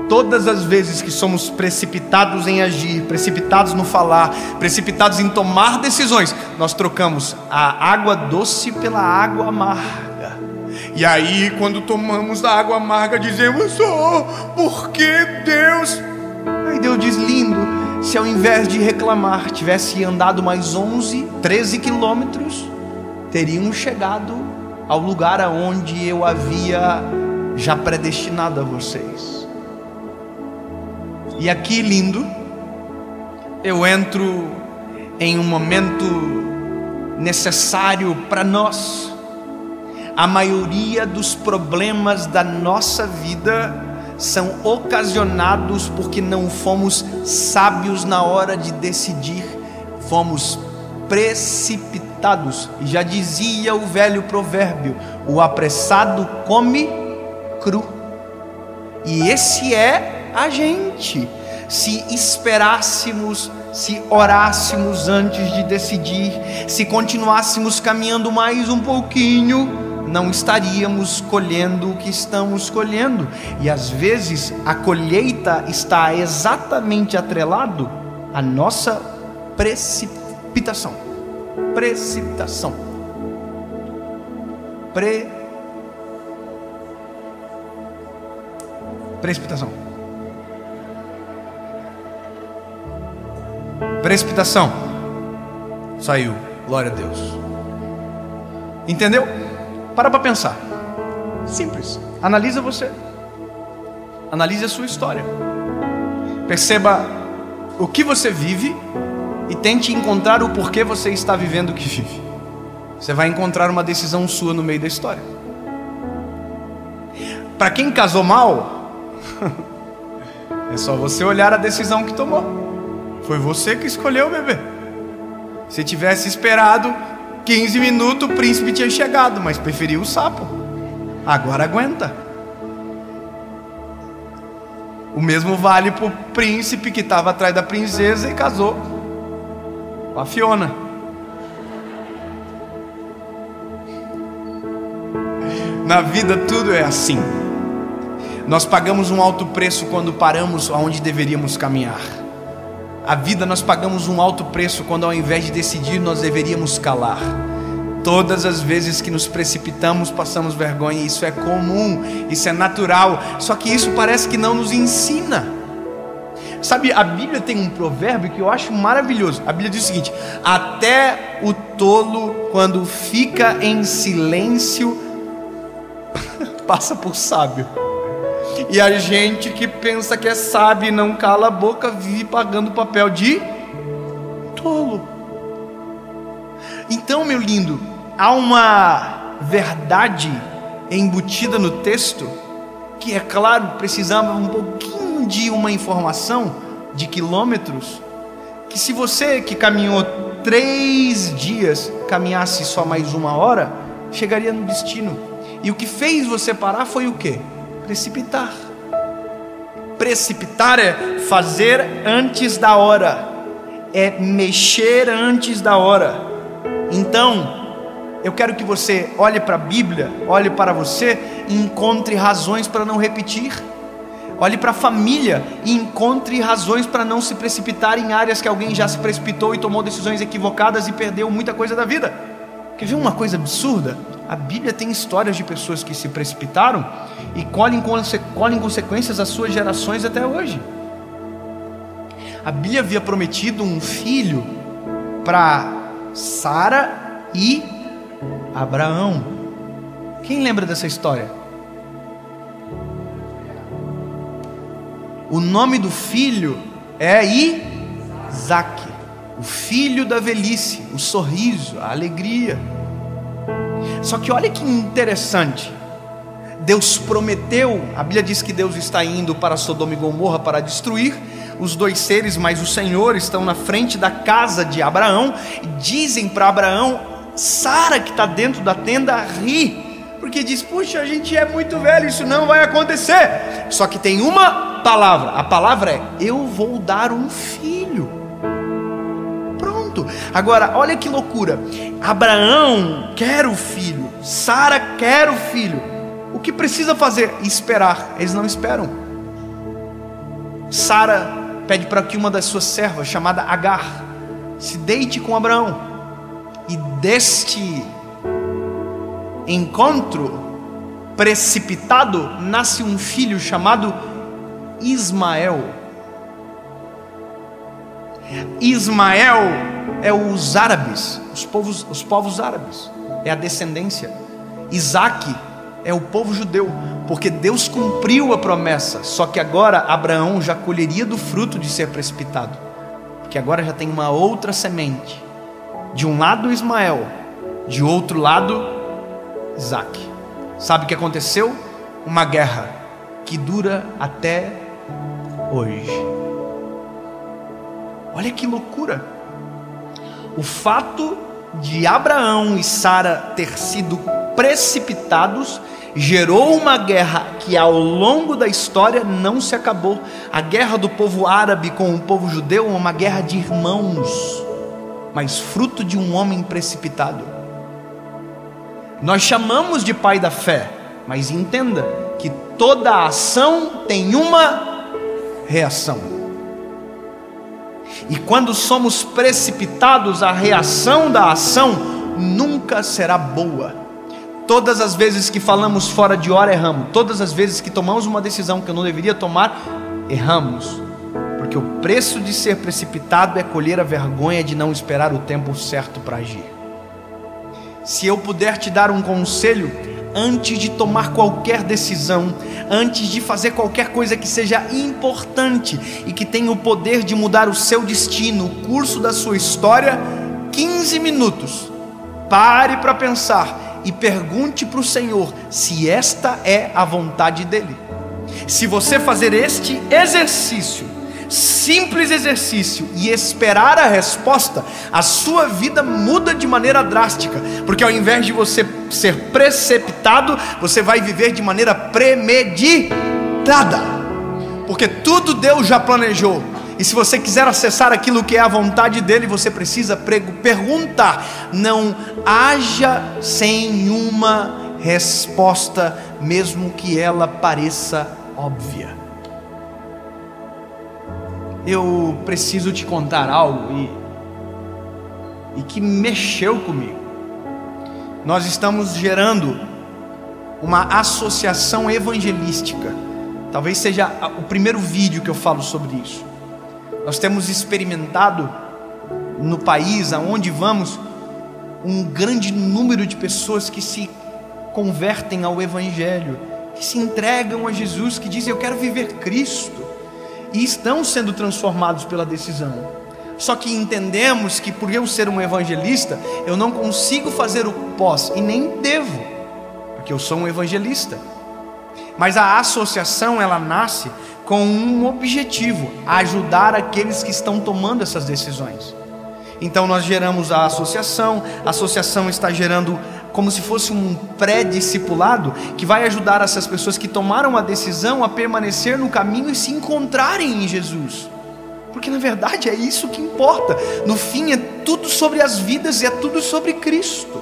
Todas as vezes que somos precipitados em agir, precipitados no falar, precipitados em tomar decisões, nós trocamos a água doce pela água amarga. E aí quando tomamos da água amarga dizemos, oh, por que Deus? Aí Deus diz, lindo, se ao invés de reclamar tivesse andado mais 13 quilômetros, teriam chegado ao lugar aonde eu havia já predestinado a vocês. E aqui, lindo, eu entro em um momento necessário para nós. A maioria dos problemas da nossa vida são ocasionados porque não fomos sábios na hora de decidir, fomos precipitados. E já dizia o velho provérbio, o apressado come cru. E esse é a gente. Se esperássemos, se orássemos antes de decidir, se continuássemos caminhando mais um pouquinho, não estaríamos colhendo o que estamos colhendo. E às vezes a colheita está exatamente atrelado à nossa precipitação. Precipitação. Precipitação. Precipitação. Saiu. Glória a Deus. Entendeu? Para pensar. Simples. Analisa você. Analise a sua história. Perceba o que você vive e tente encontrar o porquê você está vivendo o que vive. Você vai encontrar uma decisão sua no meio da história. Para quem casou mal, é só você olhar a decisão que tomou. Foi você que escolheu o bebê. Se tivesse esperado 15 minutos, o príncipe tinha chegado, mas preferiu o sapo. Agora aguenta. O mesmo vale para o príncipe que estava atrás da princesa e casou com a Fiona. Na vida tudo é assim. Nós pagamos um alto preço quando paramos onde deveríamos caminhar. A vida nós pagamos um alto preço quando ao invés de decidir nós deveríamos calar. Todas as vezes que nos precipitamos passamos vergonha. Isso é comum, isso é natural. Só que isso parece que não nos ensina. Sabe, a Bíblia tem um provérbio que eu acho maravilhoso. A Bíblia diz o seguinte: até o tolo, quando fica em silêncio, passa por sábio. E a gente que pensa que é sábio e não cala a boca vive pagando o papel de tolo. Então, meu lindo, há uma verdade embutida no texto que, é claro, precisava um pouquinho de uma informação de quilômetros, que se você que caminhou 3 dias caminhasse só mais 1 hora, chegaria no destino. E o que fez você parar foi o quê? Precipitar. Precipitar é fazer antes da hora, é mexer antes da hora. Então, eu quero que você olhe para a Bíblia, olhe para você e encontre razões para não repetir. Olhe para a família e encontre razões para não se precipitar em áreas que alguém já se precipitou e tomou decisões equivocadas e perdeu muita coisa da vida. Quer ver uma coisa absurda? A Bíblia tem histórias de pessoas que se precipitaram e colhem consequências às suas gerações até hoje. A Bíblia havia prometido um filho para Sara e Abraão. Quem lembra dessa história? O nome do filho é Isaac, o filho da velhice, o sorriso, a alegria. Só que olha que interessante, Deus prometeu, a Bíblia diz que Deus está indo para Sodoma e Gomorra para destruir os 2 seres, mas o Senhor estão na frente da casa de Abraão e dizem para Abraão, Sara que está dentro da tenda ri, porque diz, puxa, a gente é muito velho, isso não vai acontecer. Só que tem uma palavra, a palavra é, eu vou dar um filho. Pronto. Agora, olha que loucura, Abraão quer o filho, Sara quer o filho. O que precisa fazer? Esperar. Eles não esperam. Sara pede para que uma das suas servas, chamada Agar, se deite com Abraão. E deste encontro precipitado nasce um filho chamado Ismael. Ismael é os árabes, os povos árabes, é a descendência. Isaac é o povo judeu, porque Deus cumpriu a promessa. Só que agora Abraão já colheria do fruto de ser precipitado, porque agora já tem uma outra semente. De um lado Ismael, de outro lado Isaac. Sabe o que aconteceu? Uma guerra que dura até hoje. Olha que loucura. O fato de Abraão e Sara ter sido precipitados gerou uma guerra que ao longo da história não se acabou. A guerra do povo árabe com o povo judeu é uma guerra de irmãos, mas fruto de um homem precipitado. Nós chamamos de pai da fé, mas entenda que toda ação tem uma reação. E quando somos precipitados, a reação da ação nunca será boa. Todas as vezes que falamos fora de hora, erramos. Todas as vezes que tomamos uma decisão que eu não deveria tomar, erramos. Porque o preço de ser precipitado é colher a vergonha de não esperar o tempo certo para agir. Se eu puder te dar um conselho, antes de tomar qualquer decisão, antes de fazer qualquer coisa que seja importante e que tenha o poder de mudar o seu destino, o curso da sua história, 15 minutos, pare para pensar e pergunte para o Senhor se esta é a vontade dEle. Se você fazer este exercício, simples exercício, e esperar a resposta, a sua vida muda de maneira drástica, porque ao invés de você ser precipitado, você vai viver de maneira premeditada, porque tudo Deus já planejou. E se você quiser acessar aquilo que é a vontade dEle, você precisa perguntar. Não haja sem uma resposta, mesmo que ela pareça óbvia. Eu preciso te contar algo e que mexeu comigo. Nós estamos gerando uma associação evangelística. Talvez seja o primeiro vídeo que eu falo sobre isso. Nós temos experimentado no país aonde vamos um grande número de pessoas que se convertem ao Evangelho, que se entregam a Jesus, que dizem: eu quero viver Cristo. E estão sendo transformados pela decisão. Só que entendemos que por eu ser um evangelista, eu não consigo fazer o pós, e nem devo, porque eu sou um evangelista. Mas a associação, ela nasce com um objetivo: ajudar aqueles que estão tomando essas decisões. Então nós geramos a associação está gerando como se fosse um pré-discipulado, que vai ajudar essas pessoas que tomaram a decisão a permanecer no caminho e se encontrarem em Jesus. Porque na verdade é isso que importa. No fim é tudo sobre as vidas e é tudo sobre Cristo.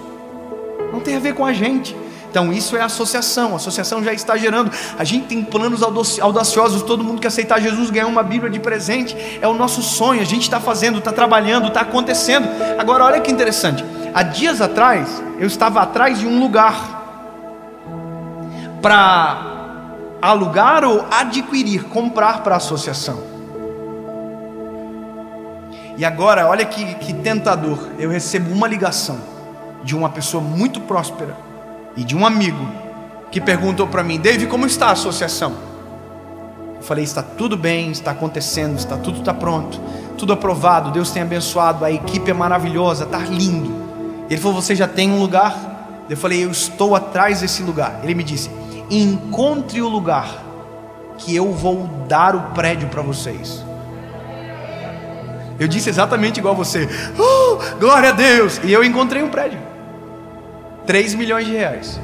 Não tem a ver com a gente. Então isso é a associação já está gerando. A gente tem planos audaciosos. Todo mundo que aceitar Jesus ganhar uma Bíblia de presente. É o nosso sonho, a gente está fazendo, está trabalhando, está acontecendo. Agora olha que interessante. Há dias atrás, eu estava atrás de um lugar para alugar ou adquirir, comprar para a associação. E agora, olha que tentador, eu recebo uma ligação de uma pessoa muito próspera e de um amigo que perguntou para mim: David, como está a associação? Eu falei: está tudo bem, está acontecendo, tudo está pronto, tudo aprovado, Deus tem abençoado, a equipe é maravilhosa, está lindo. Ele falou: você já tem um lugar? Eu falei: eu estou atrás desse lugar. Ele me disse: encontre o lugar que eu vou dar o prédio para vocês. Eu disse exatamente igual você: glória a Deus! E eu encontrei um prédio, 3 milhões de reais.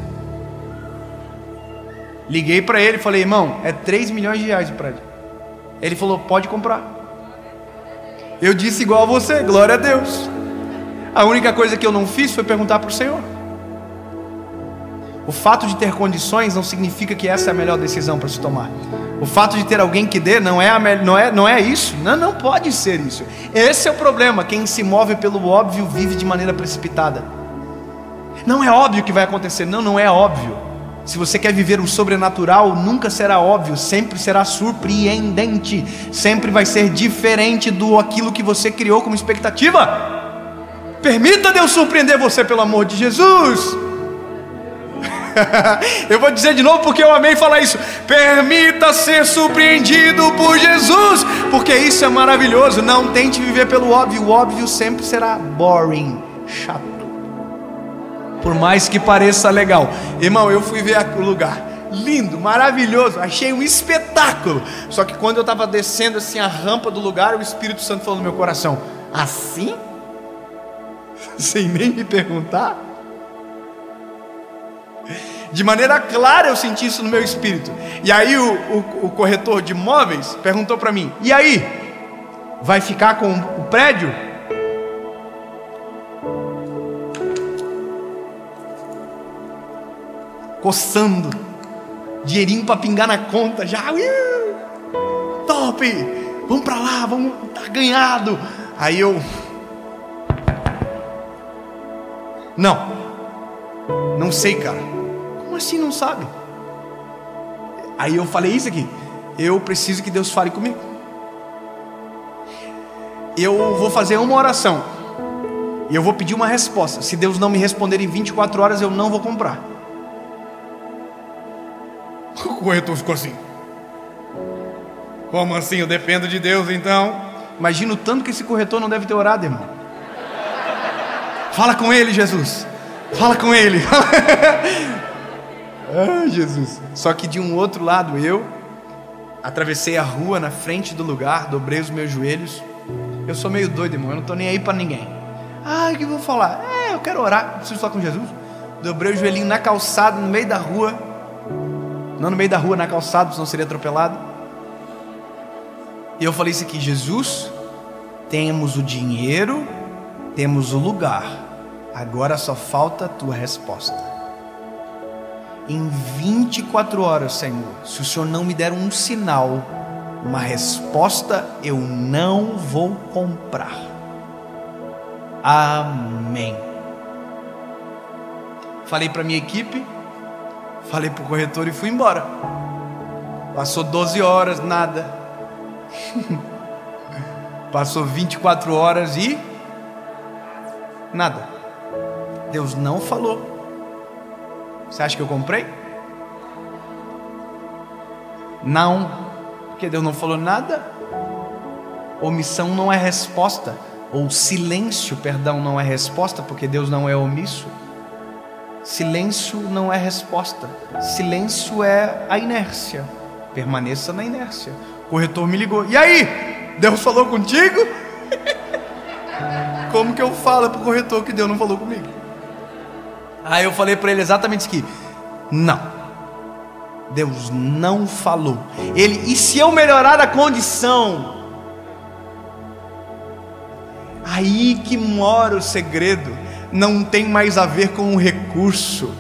Liguei para ele e falei: irmão, é 3 milhões de reais o prédio. Ele falou: pode comprar. Eu disse igual a você: glória a Deus. A única coisa que eu não fiz foi perguntar para o Senhor. O fato de ter condições não significa que essa é a melhor decisão para se tomar. O fato de ter alguém que dê não é isso. Não pode ser isso. Esse é o problema. Quem se move pelo óbvio vive de maneira precipitada. Não é óbvio que vai acontecer. Não é óbvio. Se você quer viver o sobrenatural, nunca será óbvio, sempre será surpreendente, sempre vai ser diferente do aquilo que você criou como expectativa. Permita Deus surpreender você, pelo amor de Jesus. Eu vou dizer de novo porque eu amei falar isso. Permita ser surpreendido por Jesus, porque isso é maravilhoso. Não tente viver pelo óbvio. O óbvio sempre será boring, chato, por mais que pareça legal. Irmão, eu fui ver o lugar, lindo, maravilhoso, achei um espetáculo. Só que quando eu estava descendo assim a rampa do lugar, o Espírito Santo falou no meu coração: assim? Sem nem me perguntar? De maneira clara eu senti isso no meu espírito. E aí o corretor de imóveis perguntou para mim: e aí? Vai ficar com o prédio? Coçando, dinheirinho para pingar na conta já. Top! Vamos para lá, vamos, tá ganhado. Aí eu... Não sei, cara. Como assim não sabe? Aí eu falei isso aqui: eu preciso que Deus fale comigo. Eu vou fazer uma oração e eu vou pedir uma resposta. Se Deus não me responder em 24 horas, eu não vou comprar. O corretor ficou assim: como assim? Eu dependo de Deus, então? Imagina o tanto que esse corretor não deve ter orado, irmão. Fala com ele, Jesus. Fala com ele. Ai, Jesus. Só que de um outro lado, eu atravessei a rua na frente do lugar, dobrei os meus joelhos. Eu sou meio doido, irmão, eu não estou nem aí para ninguém. O que eu vou falar? Eu quero orar, preciso falar com Jesus. Dobrei o joelhinho na calçada, no meio da rua. Não no meio da rua, na calçada, senão seria atropelado. E eu falei isso aqui: Jesus, temos o dinheiro, temos o lugar, agora só falta a tua resposta. Em 24 horas, Senhor, se o Senhor não me der um sinal, uma resposta, eu não vou comprar. Amém. Falei para minha equipe, falei para o corretor e fui embora. Passou 12 horas, nada. Passou 24 horas e nada. Deus não falou. Você acha que eu comprei? Não, porque Deus não falou nada. Omissão não é resposta. Ou silêncio, perdão, não é resposta, porque Deus não é omisso. Silêncio não é resposta. Silêncio é a inércia. Permaneça na inércia. O corretor me ligou: e aí? Deus falou contigo? Como que eu falo pro corretor que Deus não falou comigo? Aí eu falei para ele exatamente isso aqui: não, Deus não falou. Ele: e se eu melhorar a condição? Aí que mora o segredo. Não tem mais a ver com o recurso,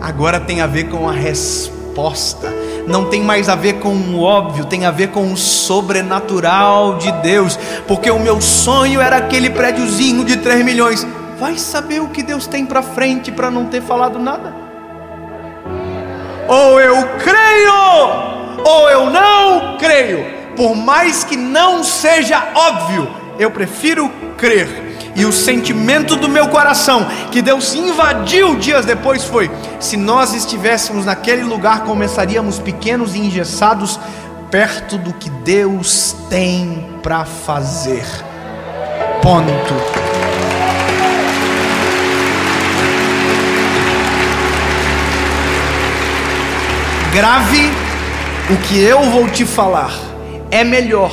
agora tem a ver com a resposta. Não tem mais a ver com o óbvio, tem a ver com o sobrenatural de Deus. Porque o meu sonho era aquele prédiozinho de 3 milhões. Vai saber o que Deus tem para frente para não ter falado nada. Ou eu creio, ou eu não creio. Por mais que não seja óbvio, eu prefiro crer. E o sentimento do meu coração, que Deus invadiu dias depois, foi: se nós estivéssemos naquele lugar, começaríamos pequenos e engessados, perto do que Deus tem para fazer. Ponto. Grave o que eu vou te falar: é melhor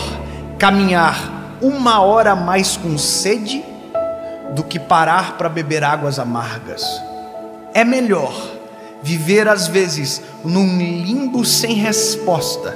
caminhar 1 hora mais com sede do que parar para beber águas amargas. É melhor viver às vezes num limbo sem resposta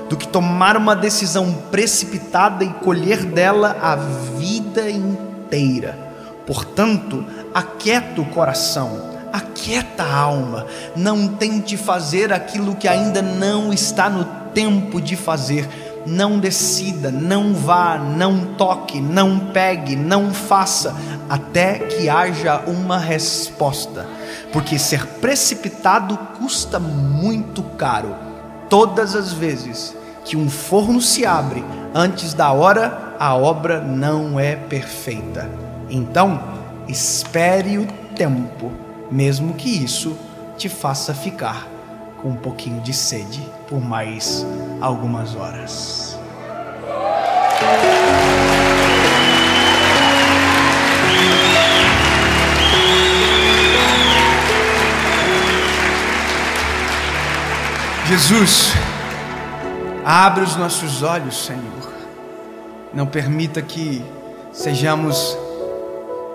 do que tomar uma decisão precipitada e colher dela a vida inteira. Portanto, aquieta o coração, aquieta a alma. Não tente fazer aquilo que ainda não está no tempo de fazer. Não decida, não vá, não toque, não pegue, não faça, até que haja uma resposta. Porque ser precipitado custa muito caro. Todas as vezes que um forno se abre antes da hora, a obra não é perfeita. Então, espere o tempo, mesmo que isso te faça ficar com um pouquinho de sede por mais algumas horas. Jesus, abre os nossos olhos, Senhor. Não permita que sejamos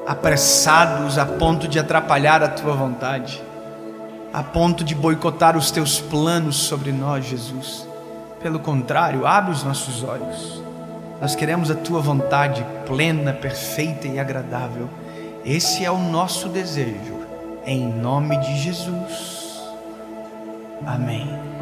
apressados a ponto de atrapalhar a Tua vontade. a ponto de boicotar os teus planos sobre nós, Jesus. Pelo contrário, abre os nossos olhos. Nós queremos a tua vontade plena, perfeita e agradável. Esse é o nosso desejo, em nome de Jesus. Amém.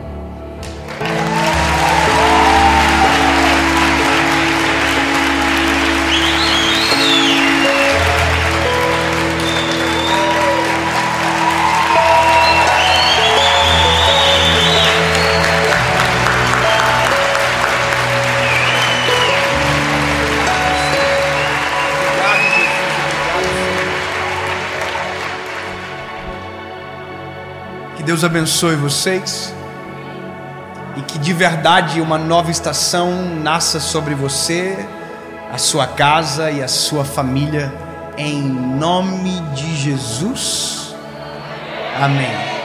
Que Deus abençoe vocês e que de verdade uma nova estação nasça sobre você, a sua casa e a sua família, em nome de Jesus. Amém.